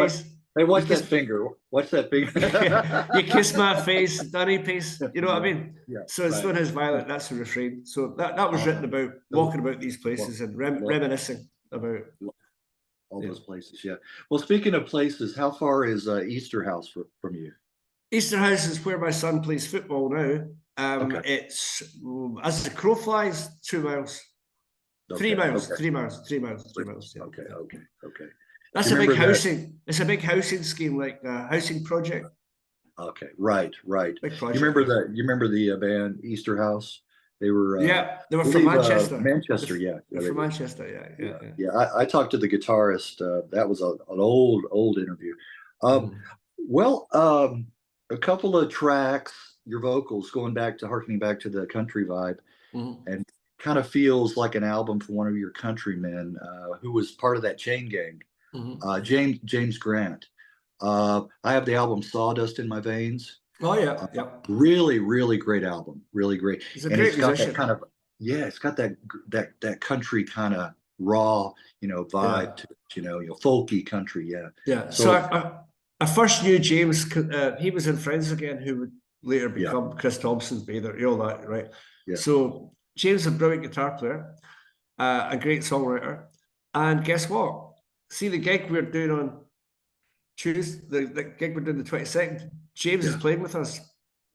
Watch that finger. Watch that finger. You kiss my face, Dunny Pace. You know what I mean? Yeah. So it's Stonehouse Violet. That's the refrain. So that was written about walking about these places and reminiscing about all those places. Yeah. Well, speaking of places, how far is Easterhouse from you? Easterhouse is where my son plays football now. It's, as the crow flies, 2 miles. 3 miles. 3 miles. 3 miles. 3 miles. Yeah. Okay. That's a big housing. It's a big housing scheme, like a housing project. Okay, right. Big project. You remember the band Easterhouse? They were they were from Manchester. They're from Manchester. Yeah. I talked to the guitarist. That was an old interview. A couple of tracks, your vocals harkening back to the country vibe, and kind of feels like an album for one of your countrymen who was part of that chain gang, James Grant. I have the album Sawdust in My Veins. Oh yeah. Really great album. Really great. He's a great musician. yeah, it's got that country kind of raw, Yeah. vibe to it, folky country. Yeah. Yeah. So So I first knew James. He was in Friends Again, who would later yeah, become Chris Thompson's Bather. You know that, right? yeah. So James is a brilliant guitar player, a great songwriter, and guess what? See the gig we're doing on Tuesday, the gig we're doing the 22nd. James is Yeah. playing with us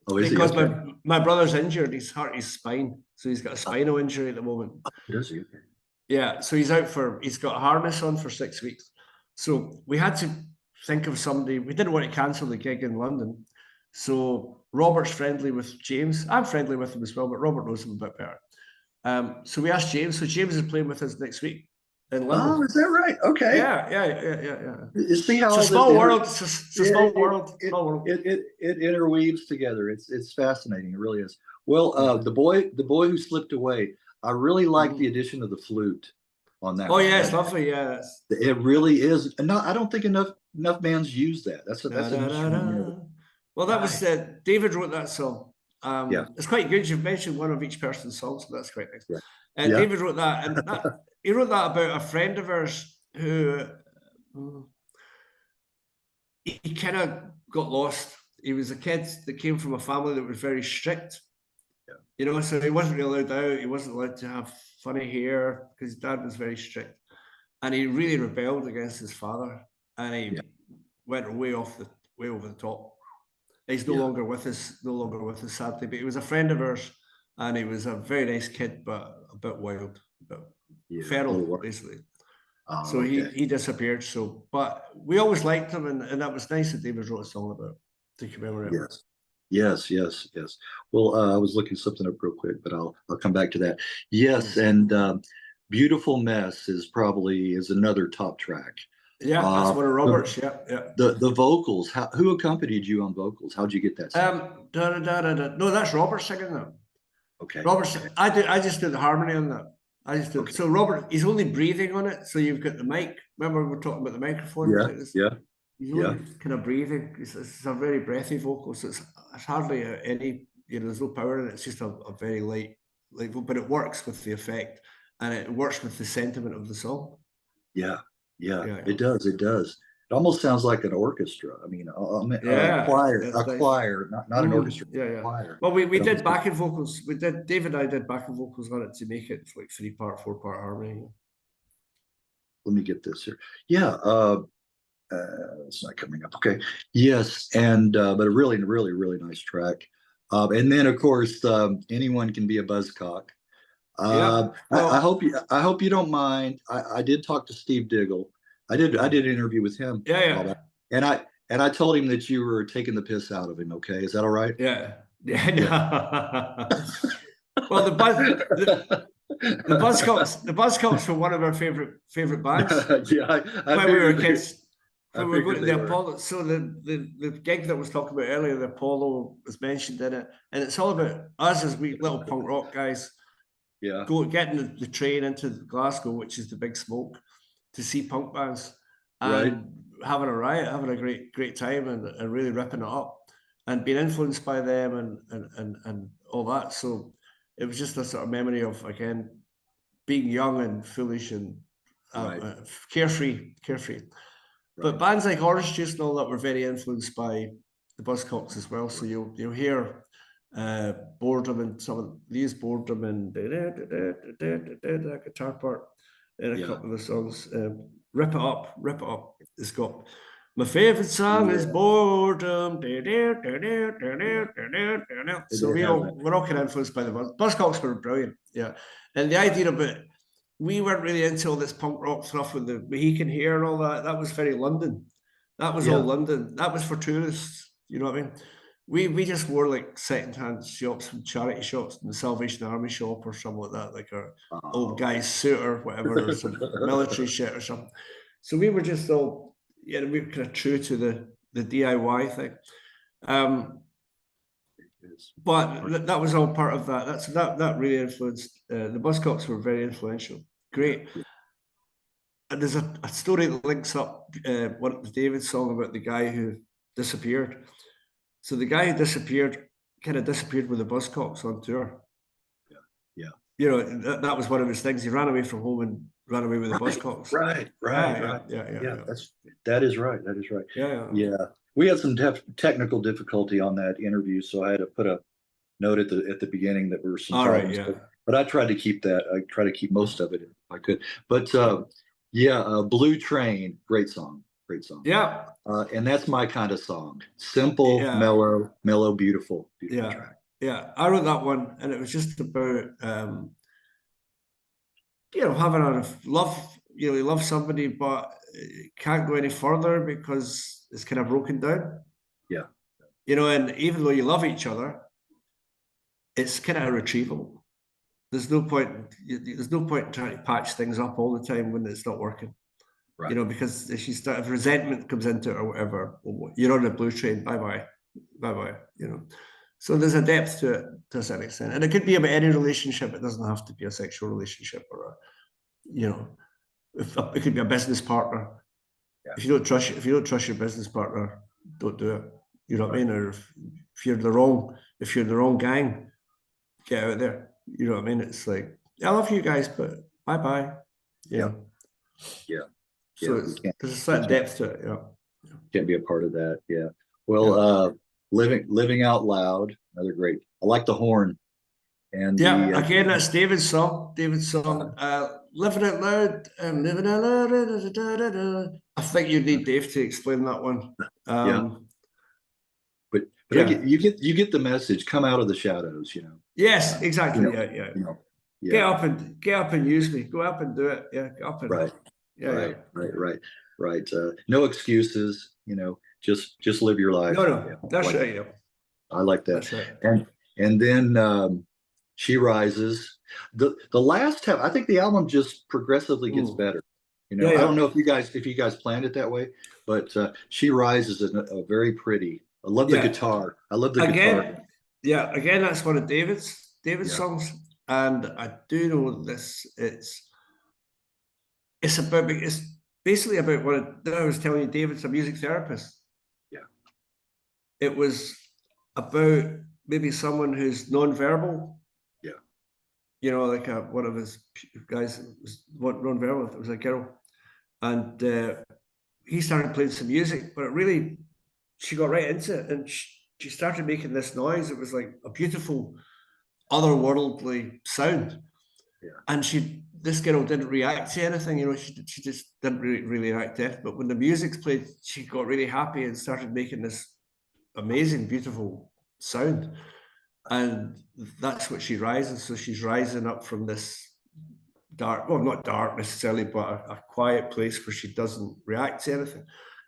Oh, is he? because Okay. my brother's injured. He's hurt his spine, so he's got a spinal injury at the moment. Does he? Okay. Yeah, so he's got a harness on for 6 weeks. So we had to think of somebody. We didn't want to cancel the gig in London. So Robert's friendly with James. I'm friendly with him as well, but Robert knows him a bit better. So we asked James. So James is playing with us next week in London. Oh, is that right? Okay. Yeah. You see how It's a small world. It's a small world. Small world. It interweaves together. It's fascinating. It really is. Well, the boy who slipped away. I really like the addition of the flute on that. Oh yeah, it's lovely. Yeah, it really is. And I don't think enough bands use that. That's an instrument. Well, that was David wrote that song. Yeah. It's quite good. You've mentioned one of each person's songs, so that's quite nice. Yeah. David wrote that, and he wrote that about a friend of ours who he kind of got lost. He was a kid that came from a family that was very strict. So he wasn't really allowed out. He wasn't allowed to have funny hair because his dad was very strict, and he really rebelled against his father, and he went way over the top. He's no longer with us, sadly. But he was a friend of ours, and he was a very nice kid, but a bit wild, feral, basically. So he disappeared. So, but we always liked him, and that was nice that David wrote a song about to commemorate him. Yes. Well, I was looking something up real quick, but I'll come back to that. Yes, and "Beautiful Mess" is another top track. Yeah, that's one of Robert's. Yeah. The vocals. Who accompanied you on vocals? How'd you get that? No, that's Robert singing that. Okay. Robert's. I just did the harmony on that. So Robert, he's only breathing on it. So you've got the mic. Remember we were talking about the microphone? Yeah. He's only kind of breathing. It's a very breathy vocal, so it's hardly any. There's no power in it. It's just a very light, but it works with the effect, and it works with the sentiment of the song. Yeah. It does. It almost sounds like an orchestra. I mean, a choir, not an orchestra. Choir. Well, we did backing vocals. David and I did backing vocals on it to make it like 3-part, 4-part harmony. Let me get this here. Yeah. It's not coming up. Okay. Yes. And, but a really, really, really nice track. And then of course, anyone can be a buzzcock. I hope you don't mind. I did talk to Steve Diggle. I did an interview with him. Yeah. And I told him that you were taking the piss out of him. Okay. Is that all right? Yeah. Well, the Buzzcocks were one of our favorite bands. When we were kids. When we were going to the Apollo, so the gig that was talking about earlier, the Apollo was mentioned in it, and it's all about us as we little punk rock guys. Getting the train into Glasgow, which is the Big Smoke, to see punk bands and having a riot, having a great time, and really ripping it up, and being influenced by them and all that. So it was just a sort of memory of, again, being young and foolish and carefree. But bands like Orange Juice and all that were very influenced by the Buzzcocks as well. So you'll hear boredom and some of these boredom and that guitar part in a couple of the songs. Rip It Up. It's got my favorite song is Boredom. So we're all kind of influenced by the Buzzcocks were brilliant. Yeah. And the idea of it, we weren't really into all this punk rock stuff with the Mohican hair and all that. That was very London. That was all London. That was for tourists. You know what I mean? We just wore like second-hand shops and charity shops and the Salvation Army shop or something like that, like our old guy's suit or whatever, or some military shit or something. So we were just all, we were kind of true to the DIY thing. But that was all part of that. That really influenced. The Buzzcocks were very influential. Great. And there's a story that links up one of David's song about the guy who disappeared. So the guy who disappeared kind of disappeared with the Buzzcocks on tour. Yeah. you know, that was one of his things. He ran away from home and ran away with the Buzzcocks. Right. Yeah. That is right. That is right. Yeah. We had some technical difficulty on that interview, so I had to put a note at the beginning that there were some problems. Right, yeah. But I tried to keep that. I try to keep most of it if I could. But Blue Train, great song. Great song. Yeah. And that's my kind of song. Simple, mellow, beautiful track. Yeah. I wrote that one, and it was just about you know, having a love, you know, you love somebody, but can't go any further because it's kind of broken down. Yeah. You know, and even though you love each other, it's kind of irretrievable. There's no point trying to patch things up all the time when it's not working. Right. You know, because if resentment comes into it or whatever, you're on a blue train, bye-bye, you know. So there's a depth to it to a certain extent. And it could be about any relationship. It doesn't have to be a sexual relationship or a, you know, it could be a business partner. Yeah. If you don't trust your business partner, don't do it. You know what I mean? Or if you're the wrong gang, get out of there. You know what I mean? It's like, I love you guys, but bye-bye. Yeah. So there's a certain depth to it. Yeah. Can't be a part of that. Yeah. Well, living out loud, another great. I like the horn. And again, that's David's song. Living out loud and living out loud. I think you need Dave to explain that one. But you get the message. Come out of the shadows. You know. Yes, exactly. You know, Get up and use me. Go up and do it. Yeah, get up and right. No excuses. You know, just live your life. No, that's right. Yeah. I like that. That's right. And then She Rises. The last half, I think the album just progressively gets better. You know, I don't know if you guys planned it that way, but She Rises is a very pretty. I love the guitar. I love the guitar. Yeah, again, that's one of David's songs, and I do know this. It's basically about what I was telling you. David's a music therapist. Yeah. It was about maybe someone who's non-verbal. Yeah. You know, like one of his guys was non-verbal. It was a girl, and he started playing some music, but she got right into it, and she started making this noise. It was like a beautiful, otherworldly sound. Yeah. And this girl didn't react to anything, you know, she just didn't really react to it. But when the music's played, she got really happy and started making this amazing, beautiful sound. And that's what She Rises. So she's rising up from this dark, well, not dark necessarily, but a quiet place where she doesn't react to anything.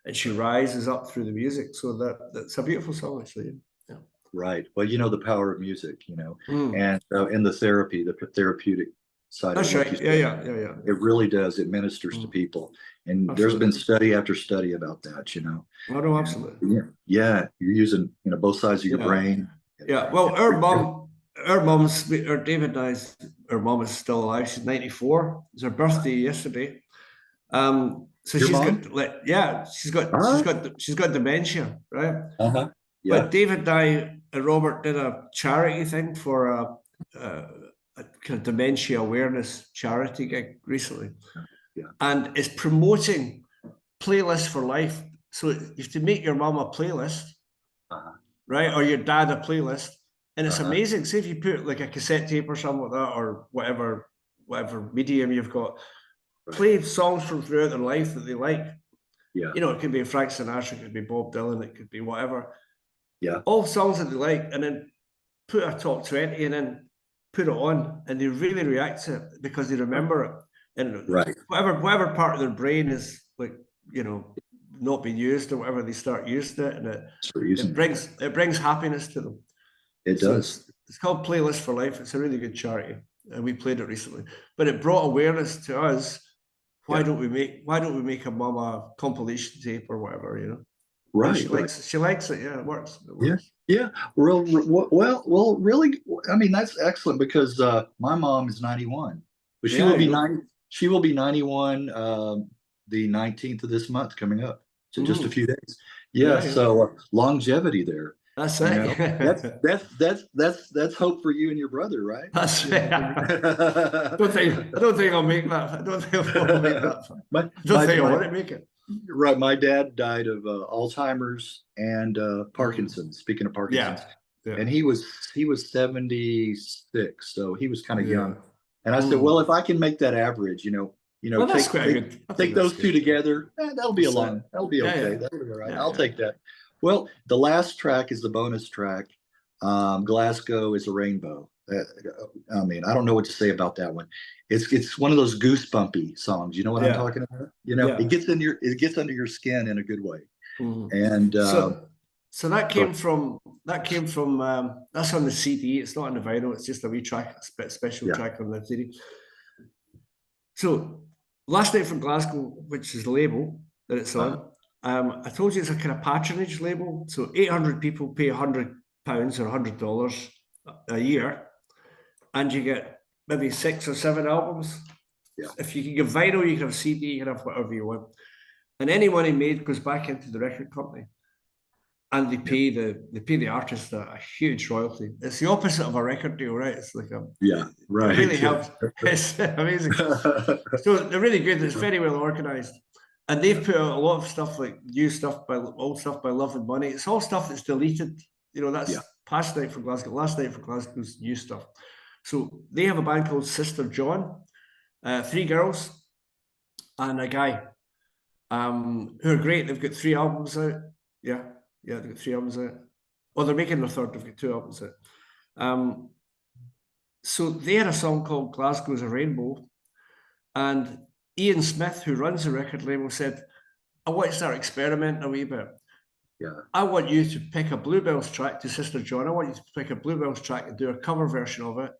And she rises up through the music. So that's a beautiful song, actually. Yeah. Right. Well, you know, the power of music, you know, and in the therapeutic side. That's right. Yeah. It really does. It ministers to people. And there's been study after study about that, you know. Oh, no, absolutely. Yeah. You're using, you know, both sides of your brain. Yeah. Well, our mom is still alive. She's 94. It's her birthday yesterday. So she's got dementia, right? Yeah. But David and I and Robert did a charity thing for a kind of dementia awareness charity gig recently. Yeah. And it's promoting playlists for life. So you have to make your mom a playlist, right? Or your dad a playlist. And it's amazing. Say if you put like a cassette tape or something like that, or whatever medium you've got, play songs from throughout their life that they like. Yeah. You know, it could be Frank Sinatra, it could be Bob Dylan, it could be whatever. Yeah. All songs that they like, and then put a top 20 and then put it on, and they really react to it because they remember it. And whatever part of their brain is like, you know, not being used or whatever, they start using it, and it brings happiness to them. It does. It's called Playlist for Life. It's a really good charity, and we played it recently. But it brought awareness to us. Why don't we make a mom a compilation tape or whatever, you know? Right. She likes it. Yeah, it works. Yeah. Well, really, I mean, that's excellent because my mom is 91, but she will be 90. She will be 91 the 19th of this month coming up. So just a few days. Yeah. So longevity there. That's You it. know, that's hope for you and your brother, right? That's You it. I don't think I'll make that. I don't think I'll make that. my, I don't think I my, want to make it. right. My dad died of Alzheimer's and Parkinson's. Speaking of Parkinson's, Yeah. and he was 76, so he was kind of young. And I said, Mm. well, if I can make that average, Well, that's quite good. I think take those that's two good. together, that'll be that'll be Yeah, okay. yeah. That'll be all right. Yeah, I'll yeah. take that. Well, the last track is the bonus track. Glasgow is a rainbow. I mean, I don't know what to say about that one. It's one of those goosebumpy songs. You know what I'm Yeah. talking about? Yeah. It gets under your skin in a good way. Mhm. And so that came from that's on the CD. It's not on the vinyl. It's just a wee track, a special track on the CD. So Last Night from Glasgow, which is the label that it's on. I told you it's a kind of patronage label. So 800 people pay £100 or $100 a year, and you get maybe 6 or 7 albums. Yeah. If you can give vinyl, you can have CD, you can have whatever you want. And any money made goes back into the record company. And they pay the artist a huge royalty. It's the opposite of a record deal, right? It's like right. It really helps. It's amazing. So they're really good. It's very well organized. And they've put out a lot of stuff, like new stuff old stuff by Love and Money. It's all stuff that's deleted. That's Past Night from Glasgow. Last Night from Glasgow's new stuff. So they have a band called Sister John, 3 girls and a guy, who are great. They've got 3 albums out. Yeah, they've got 3 albums out. Well, they're making their 3rd. They've got 2 albums out. So they had a song called Glasgow's a Rainbow, and Ian Smith, who runs the record label, said, I want to start experimenting a wee bit. Yeah. I want you to pick a Bluebells track to Sister John. I want you to pick a Bluebells track and do a cover version of it.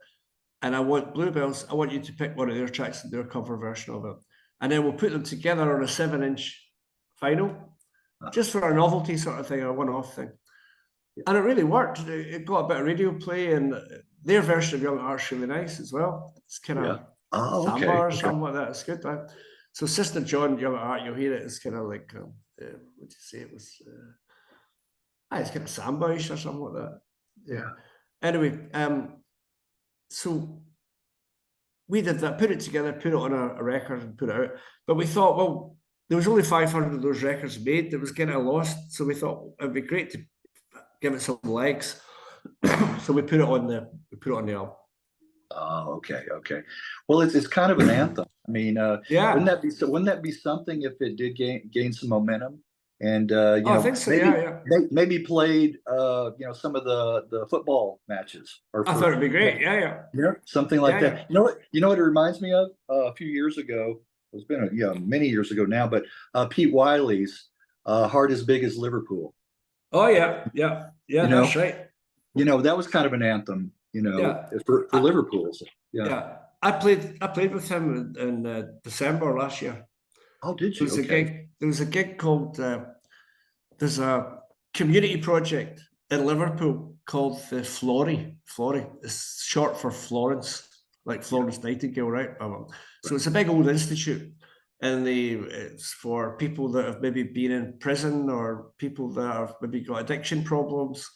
And I want you to pick one of their tracks and do a cover version of it. And then we'll put them together on a 7-inch vinyl, just for a novelty sort of thing, a one-off thing. Yeah. And it really worked. It got a bit of radio play, and their version of Young at Heart's really nice as well. It's kind of samba or something like that. It's good. So Sister John, Young at Heart, you'll hear it. It's kind of like, what did you say? It was, it's kind of samba-ish or something like that. Yeah. Anyway, so we did that, put it together, put it on a record and put it out. But we thought, well, there was only 500 of those records made that was getting lost. So we thought it'd be great to give it some legs. So we put it on the album. Oh, okay. Well, it's kind of an anthem. I mean, wouldn't that be something if it did gain some momentum? And I think so. Maybe played some of the football matches. I thought it'd be great. Something like that. You know what it reminds me of? A few years ago. It's been many years ago now, but Pete Wiley's "Heart as Big as Liverpool." Oh yeah, that's right. That was kind of an anthem. For Liverpool. So, I played with him in December last year. Oh, did you? There was a gig called, there's a community project in Liverpool called the Florey. It's short for Florence, like Florence Nightingale, right? So it's a big old institute, and it's for people that have maybe been in prison, or people that have maybe got addiction problems,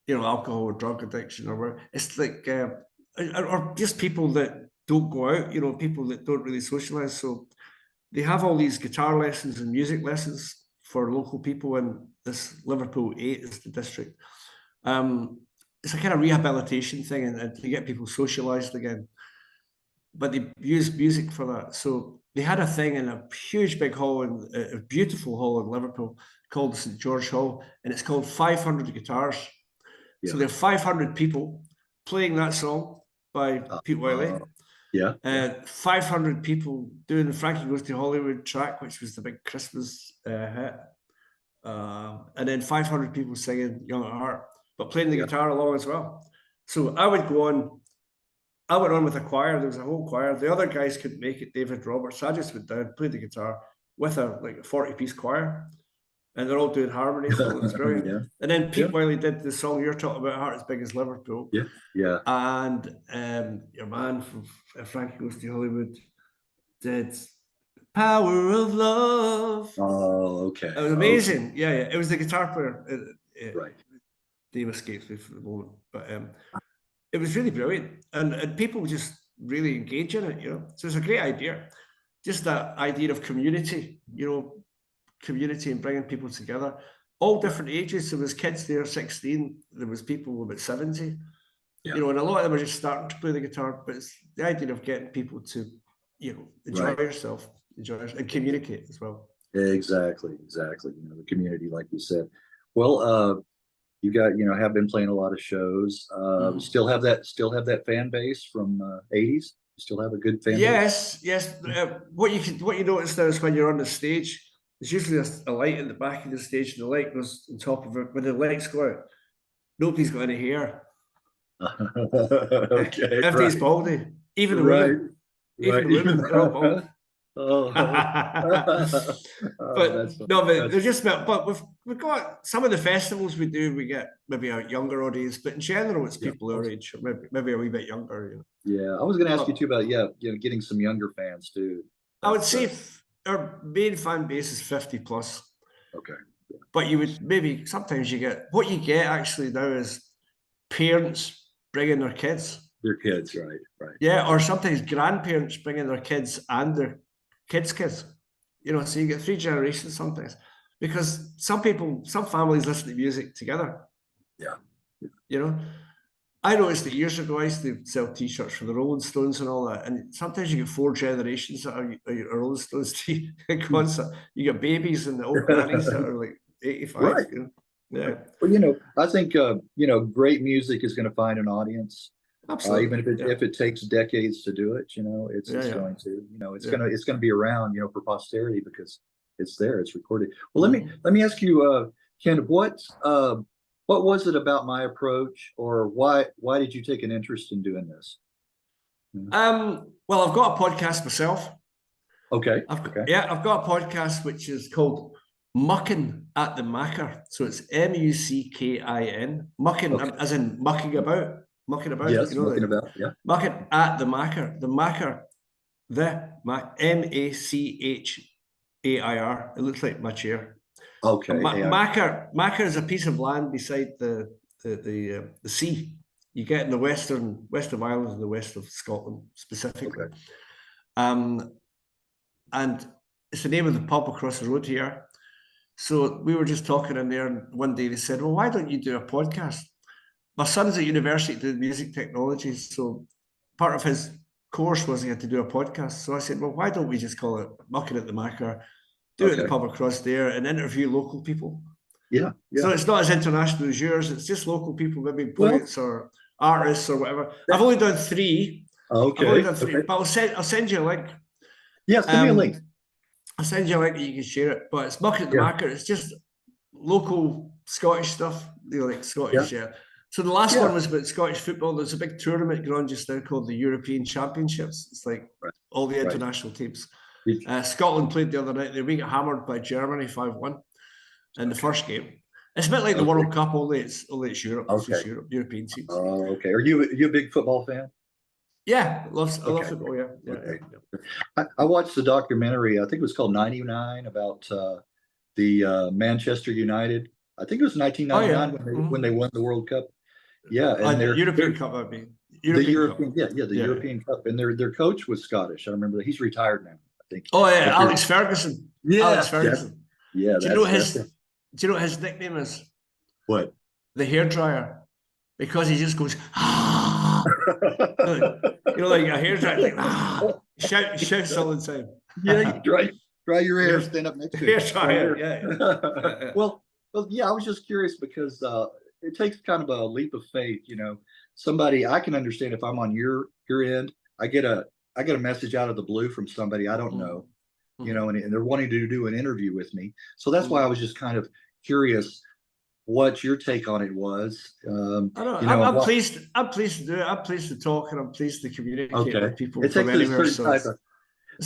alcohol or drug addiction, or whatever. It's like, or just people that don't go out, people that don't really socialize. So they have all these guitar lessons and music lessons for local people in this Liverpool 8 is the district. It's a kind of rehabilitation thing, and to get people socialized again. But they use music for that. So they had a thing in a huge big hall, a beautiful hall in Liverpool called St. George Hall, and it's called 500 Guitars. Yeah. So there are 500 people playing that song by Pete Wiley. 500 people doing the Frankie Goes to Hollywood track, which was the big Christmas hit. And then 500 people singing Young at Heart, but playing the guitar along as well. So I went on with a choir. There was a whole choir. The other guys couldn't make it, David Roberts. I just went down, played the guitar with a 40-piece choir. And they're all doing harmonies. So it was brilliant. And then Pete Wiley did the song you're talking about, Heart as Big as Liverpool. And your man from Frankie Goes to Hollywood did Power of Love. Oh, okay. It was amazing. Okay. Yeah. It was the guitar player. Right. name escapes me for the moment, but it was really brilliant, and people just really engage in it, you know. So it's a great idea. Just that idea of community, you know, community and bringing people together, all different ages. There was kids there, 16. There was people about 70. Yeah. You know, and a lot of them are just starting to play the guitar. But it's the idea of getting people to, you know, enjoy yourself, and communicate as well. Exactly. You know, the community, like you said. Well, you got, you know, have been playing a lot of shows. Still have that fan base from 80s. You still have a good fan base? Yes. What you notice now is when you're on the stage, there's usually a light at the back of the stage, and the light goes on top of it. When the lights go out, nobody's got any hair. Okay. Everybody's baldy. Even the women. Even the women, they're all bald. Oh, but they're just but we've got some of the festivals we do, we get maybe a younger audience, but in general it's people our age, or maybe a wee bit younger, you know. Yeah, I was going to ask you too about, you know, getting some younger fans too. I would say our main fan base is 50 plus. Okay. Yeah. But you would maybe sometimes what you get actually now is parents bringing their kids. Their kids, right. Yeah, or sometimes grandparents bringing their kids and their kids. You know, so you get 3 generations sometimes, because some families listen to music together. Yeah. You know, I noticed that years ago I used to sell T-shirts for the Rolling Stones and all that, and sometimes you get 4 generations that are Rolling Stones concert. You get babies and the old grannies that are like 85. Right. You know? Yeah. Well, you know, I think you know, great music is going to find an audience. Absolutely. Even if it takes decades to do it, you know, it's going to, you know, it's gonna be around, you know, for posterity, because it's there, it's recorded. Well, let me ask you, Ken, what was it about my approach, or why did you take an interest in doing this? Well, I've got a podcast myself. Okay. I've got a podcast which is called Mucking at the Macker. So it's MUCKIN, mucking, as in mucking about. Yes, you know, mucking about. Yeah. Mucking at the Macker. The Macker, MACHAIR. It looks like my chair. Okay. Macker is a piece of land beside the sea. You get in the west of Ireland and the west of Scotland specifically. Okay. And it's the name of the pub across the road here. So we were just talking in there, and one day they said, well, why don't you do a podcast? My son's at university doing music technology, so part of his course was he had to do a podcast. So I said, well, why don't we just call it Mucking at the Macker, do it at the pub across there, and interview local people? Yeah. So it's not as international as yours. It's just local people, maybe poets or artists or whatever. I've only done 3. Okay. But I'll send you a link. Yes, send me a link. I'll send you a link and you can share it. But it's Mucking at the Macker. It's just local Scottish stuff, you know, like Scottish. Yeah. So the last one was about Scottish football. There's a big tournament going on just now called the European Championships. It's like all the international teams. Scotland played the other night. We got hammered by Germany 5-1 in the first game. It's a bit like the World Cup, only it's Europe. It's just European teams. Oh, okay. Are you a big football fan? Yeah, I love football. Yeah. I watched the documentary. I think it was called 99 about the Manchester United. I think it was 1999 when they won the World Cup. Yeah, and the European Cup, I mean. European Cup, and their coach was Scottish. I remember that. He's retired now, I think. Oh yeah, Alex Ferguson. Yeah, Alex Ferguson. Yeah. Do you know what his nickname is? What? The hairdryer, because he just goes you know, like a hairdryer, like shouts all the time. Yeah, you dry your hair, stand up next to it. Hairdryer, yeah. Well, yeah. I was just curious because it takes kind of a leap of faith, you know. Somebody I can understand if I'm on your end, I get a message out of the blue from somebody I don't know, you know, and they're wanting to do an interview with me. So that's why I was just kind of curious what your take on it was. I'm pleased to do it. I'm pleased to talk, and I'm pleased to communicate with people from anywhere. So it's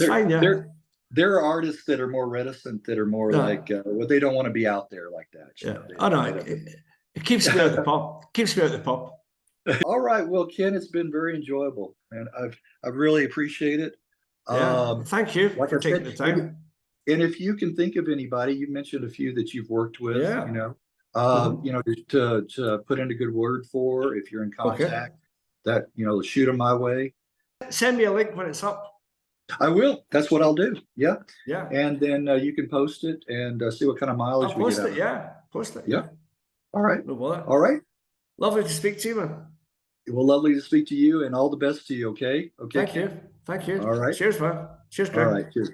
fine, yeah. There are artists that are more reticent, that are more like, well, they don't want to be out there like that. It keeps me out the pub. Keeps me out the pub. All right. Well, Ken, it's been very enjoyable, and I really appreciate it. Thank you for taking the time. And if you can think of anybody, you mentioned a few that you've worked with, you know, Mhm. you know, to put in a good word for if you're in Okay. contact, that, you know, shoot them my way. Send me a link when it's up. I will. That's what I'll do. Yeah. Yeah. And then you can post it and see what kind of mileage I'll we get post out it. of it. Yeah. Post it. Yeah. Yeah. All right. No bother. All right. Lovely to speak to you, man. Well, lovely to speak to you and all the best to you. Okay. Okay, Thank Ken. you. Thank you. All right. Cheers, man. Cheers, All Greg. right. Cheers.